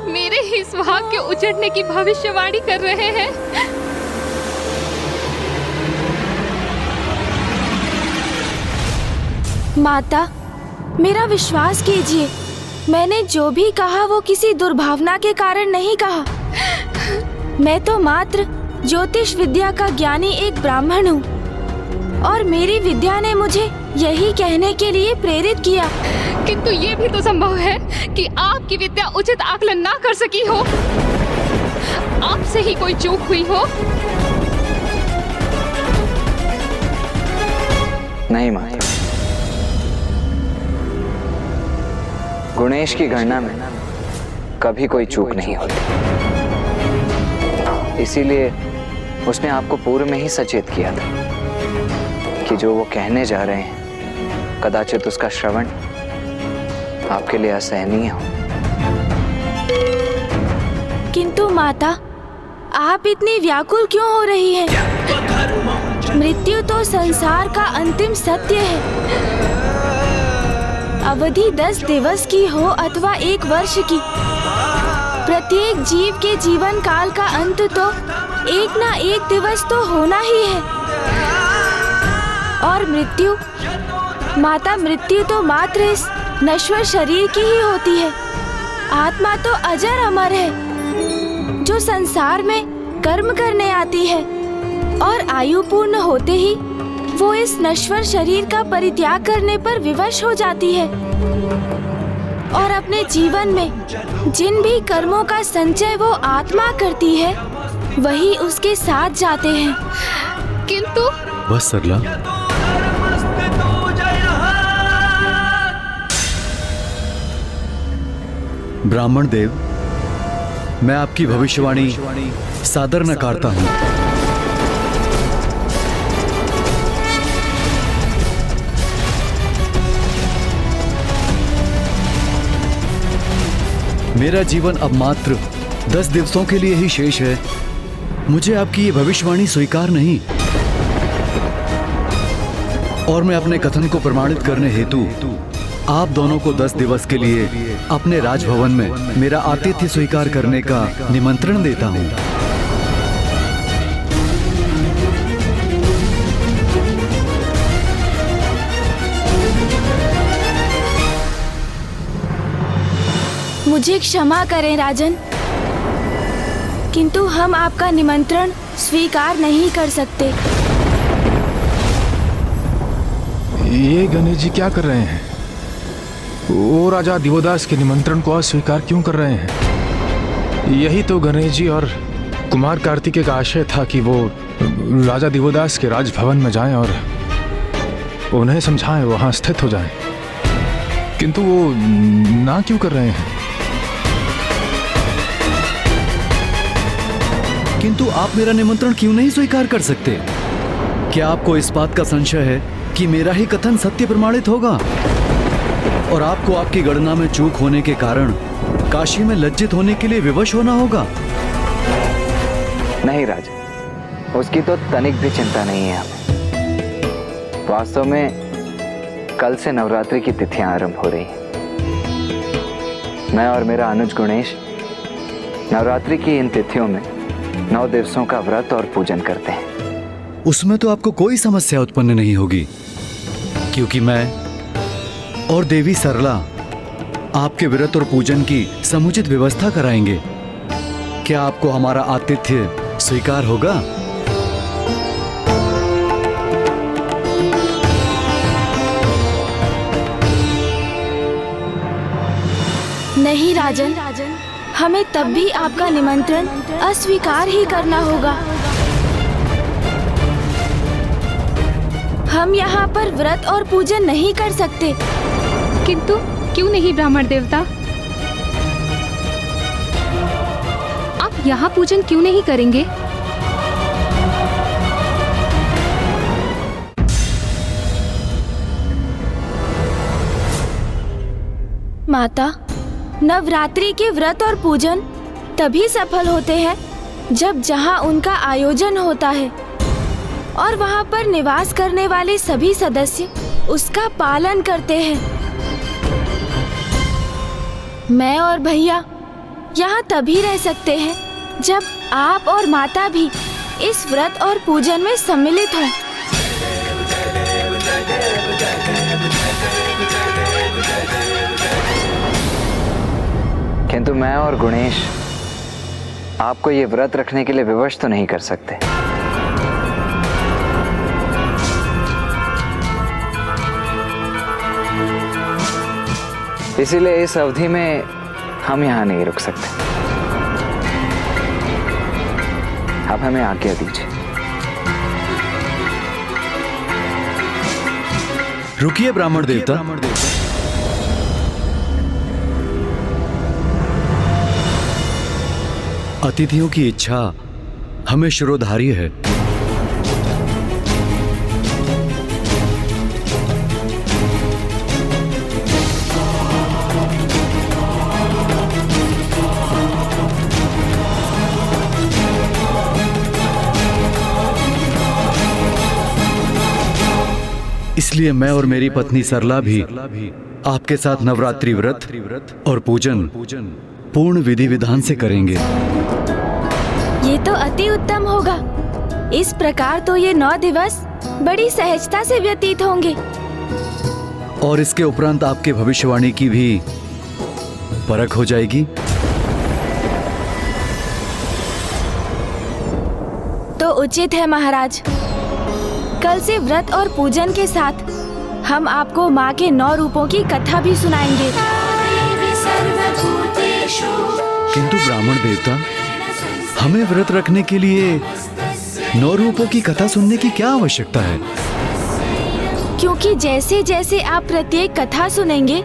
मेरे ही सुहाग के उजड़ने की भविष्यवाणी कर रहे हैं। माता, मेरा विश्वास कीजिए, मैंने जो भी कहा वो किसी दुर्भावना के कारण नहीं कहा। मैं तो मात्र ज्योतिष विद्या का ज्ञानी एक ब्राह्मण हूँ, और मेरी विद्या ने मुझे यही कहने के लिए प्रेरित किया। किंतु ये भी तो संभव है कि आपकी विद्या उचित आकलन ना कर सकी हो, आपसे ही कोई चूक हुई हो। नहीं माता, गणेश की गणना में कभी कोई चूक नहीं होती, इसीलिए उसने आपको पूर्व में ही सचेत किया था कि जो वो कहने जा रहे हैं कदाचित उसका श्रवण आपके लिए असहनीय हो। किंतु माता, आप इतनी व्याकुल क्यों हो रही हैं? मृत्यु तो संसार का अंतिम सत्य है। अवधि 10 दिवस की हो अथवा 1 वर्ष की, प्रत्येक जीव के जीवन काल का अंत तो एक ना एक दिवस तो होना ही है। और मृत्यु, माता, मृत्यु तो मात्र इस नश्वर शरीर की ही होती है। आत्मा तो अजर अमर है, जो संसार में कर्म करने आती है, और आयु पूर्ण होते ही वो इस नश्वर शरीर का परित्याग करने पर विवश हो जाती है, और अपने जीवन में जिन भी कर्मों का संचय वो आत्मा करती है वही उसके साथ जाते हैं। किंतु बस सरला, ब्राह्मण देव, मैं आपकी भविष्यवाणी सादर नकारता हूँ। मेरा जीवन अब मात्र 10 दिवसों के लिए ही शेष है। मुझे आपकी ये भविष्यवाणी स्वीकार नहीं, और मैं अपने कथन को प्रमाणित करने हेतु आप दोनों को 10 दिवस के लिए अपने राजभवन में मेरा आतिथ्य स्वीकार करने का निमंत्रण देता हूँ। मुझे क्षमा करें राजन, किंतु हम आपका निमंत्रण स्वीकार नहीं कर सकते। ये गणेश जी क्या कर रहे हैं? वो राजा दिवोदास के निमंत्रण को अस्वीकार क्यों कर रहे हैं? यही तो गणेश जी और कुमार कार्तिकेय का आशय था कि वो राजा दिवोदास के राजभवन में जाएं और उन्हें समझाएं, वहां स्थित हो जाएं। किंतु वो ना क्यों कर रहे हैं? किंतु आप मेरा निमंत्रण क्यों नहीं स्वीकार कर सकते? क्या आपको इस बात का संशय है कि मेरा ही कथन सत्य प्रमाणित होगा? और आपको आपकी गणना में चूक होने के कारण काशी में लज्जित होने के लिए विवश होना होगा। नहीं राजा, उसकी तो तनिक भी चिंता नहीं है हमें। वास्तव में कल से नवरात्रि की तिथियां आरंभ हो रही हैं। मैं और मेरा अनुज गुणेश नवरात्रि की इन तिथियों में 9 दिवसों का व्रत और पूजन करते हैं। उसमें तो आपको कोई समस्या उत्पन्न नहीं होगी, क्योंकि मैं और देवी सरला आपके व्रत और पूजन की समुचित व्यवस्था कराएंगे। क्या आपको हमारा आतिथ्य स्वीकार होगा? नहीं राजन, हमें तब भी आपका निमंत्रण अस्वीकार ही करना होगा। हम यहाँ पर व्रत और पूजन नहीं कर सकते। किंतु क्यों नहीं ब्राह्मण देवता? आप यहाँ पूजन क्यों नहीं करेंगे? माता, नवरात्रि के व्रत और पूजन तभी सफल होते हैं जब जहाँ उनका आयोजन होता है और वहाँ पर निवास करने वाले सभी सदस्य उसका पालन करते हैं। मैं और भैया यहाँ तभी रह सकते हैं जब आप और माता भी इस व्रत और पूजन में सम्मिलित हों। किंतु मैं और गुणेश आपको ये व्रत रखने के लिए विवश तो नहीं कर सकते। इसीलिए इस अवधि में हम यहाँ नहीं रुक सकते। अब हमें आज्ञा दीजिए। रुकिए ब्राह्मण देवता। अतिथियों की इच्छा हमें शिरोधार्य है। इसलिए मैं और मेरी पत्नी सरला भी आपके साथ नवरात्रि व्रत और पूजन पूर्ण विधि विधान से करेंगे। ये तो अति उत्तम होगा। इस प्रकार तो ये 9 दिवस बड़ी सहजता से व्यतीत होंगे। और इसके उपरांत आपके भविष्यवाणी की भी परख हो जाएगी। तो उचित है महाराज। कल से व्रत और पूजन के साथ हम आपको माँ के 9 रूपों की कथा भी सुनाएंगे। किंतु ब्राह्मण देवता, हमें व्रत रखने के लिए 9 रूपों की कथा सुनने की क्या आवश्यकता है? क्योंकि जैसे जैसे आप प्रत्येक कथा सुनेंगे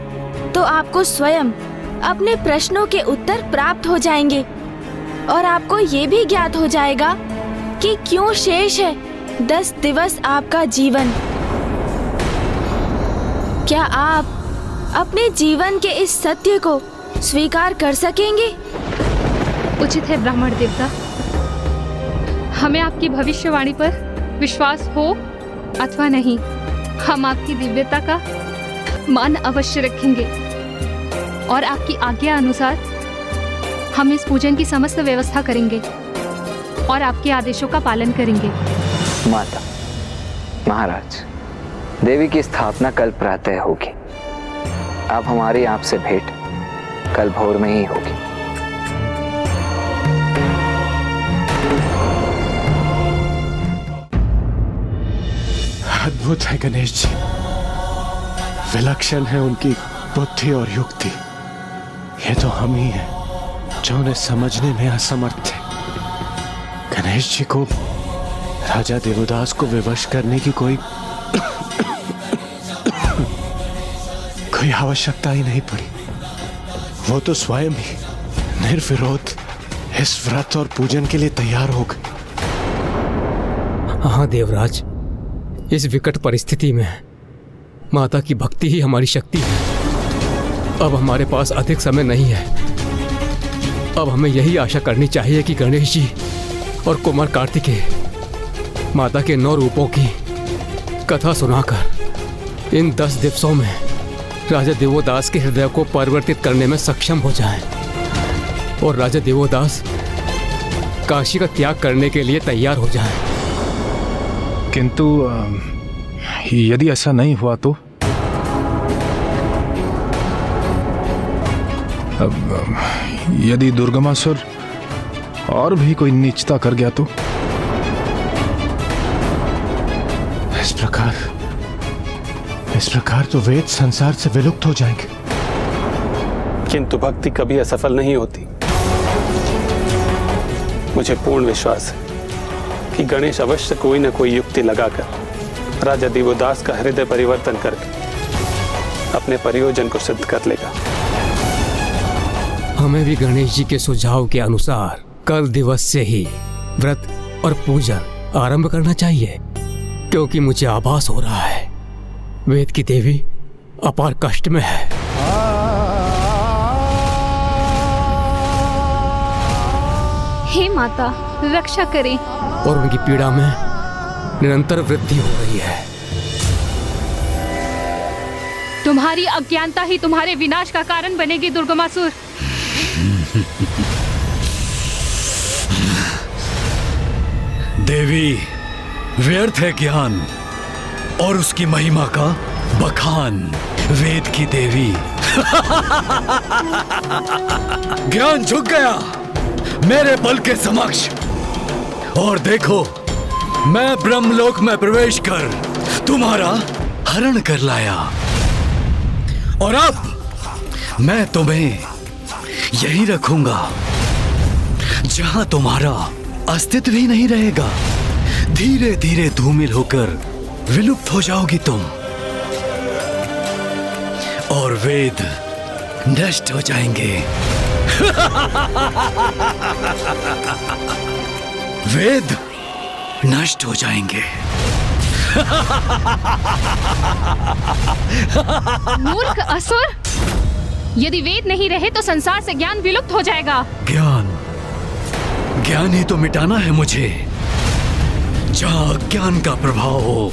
तो आपको स्वयं अपने प्रश्नों के उत्तर प्राप्त हो जाएंगे और आपको ये भी ज्ञात हो जाएगा कि क्यों शेष है 10 दिवस आपका जीवन। क्या आप अपने जीवन के इस सत्य को स्वीकार कर सकेंगे? उचित है ब्राह्मण देवता। हमें आपकी भविष्यवाणी पर विश्वास हो अथवा नहीं, हम आपकी दिव्यता का मान अवश्य रखेंगे और आपकी आज्ञा अनुसार हम इस पूजन की समस्त व्यवस्था करेंगे और आपके आदेशों का पालन करेंगे। माता, महाराज, देवी की स्थापना कल प्रातः होगी। अब हमारी आपसे भेंट कल भोर में ही होगी। अद्भुत है गणेश जी, विलक्षण है उनकी बुद्धि और युक्ति। ये तो हम ही हैं जो उन्हें समझने में असमर्थ थे। गणेश जी को राजा देवदास को विवश करने की कोई आवश्यकता ही नहीं पड़ी। वो तो स्वयं ही निर्विरोध इस व्रत और पूजन के लिए तैयार हो गए। हाँ देवराज, इस विकट परिस्थिति में माता की भक्ति ही हमारी शक्ति है। अब हमारे पास अधिक समय नहीं है। अब हमें यही आशा करनी चाहिए कि गणेश जी और कुमार कार्तिकेय माता के 9 रूपों की कथा सुनाकर इन 10 दिवसों में राजा देवोदास के हृदय को परिवर्तित करने में सक्षम हो जाएं और राजा देवोदास काशी का त्याग करने के लिए तैयार हो जाएं। किंतु यदि ऐसा नहीं हुआ तो यदि दुर्गमासुर और भी कोई नीचता कर गया तो इस प्रकार तो वेद संसार से विलुप्त हो जाएंगे। किंतु भक्ति कभी असफल नहीं होती। मुझे पूर्ण विश्वास है कि गणेश अवश्य कोई न कोई युक्ति लगाकर राजा देवोदास का हृदय परिवर्तन करके अपने प्रयोजन को सिद्ध कर लेगा। हमें भी गणेश जी के सुझाव के अनुसार कल दिवस से ही व्रत और पूजन आरंभ करना चाहिए, क्योंकि मुझे आभास हो रहा है वेद की देवी अपार कष्ट में है। हे माता, रक्षा करें। और उनकी पीड़ा में निरंतर वृद्धि हो रही है। तुम्हारी अज्ञानता ही तुम्हारे विनाश का कारण बनेगी दुर्गमासुर। देवी, व्यर्थ है ज्ञान और उसकी महिमा का बखान। वेद की देवी ज्ञान झुक गया मेरे बल के समक्ष, और देखो मैं ब्रह्मलोक में प्रवेश कर तुम्हारा हरण कर लाया, और अब मैं तुम्हें यही रखूंगा जहां तुम्हारा अस्तित्व ही नहीं रहेगा। धीरे धीरे धूमिल होकर विलुप्त हो जाओगी तुम, और वेद नष्ट हो जाएंगे। वेद नष्ट हो जाएंगे। मूर्ख असुर, यदि वेद नहीं रहे तो संसार से ज्ञान विलुप्त हो जाएगा। ज्ञान ही तो मिटाना है मुझे, जहां अज्ञान का प्रभाव हो।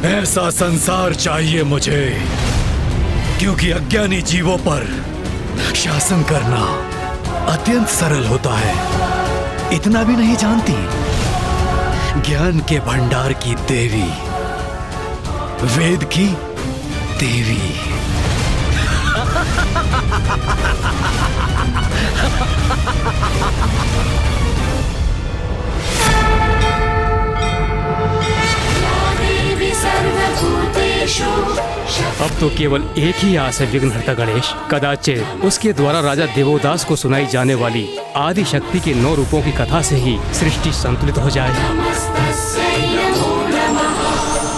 ऐसा संसार चाहिए मुझे, क्योंकि अज्ञानी जीवों पर शासन करना अत्यंत सरल होता है। इतना भी नहीं जानती ज्ञान के भंडार की देवी, वेद की देवी। अब तो केवल एक ही आस है विघ्नहर्ता गणेश। कदाचित उसके द्वारा राजा देवोदास को सुनाई जाने वाली आदि शक्ति के 9 रूपों की कथा से ही सृष्टि संतुलित हो जाए।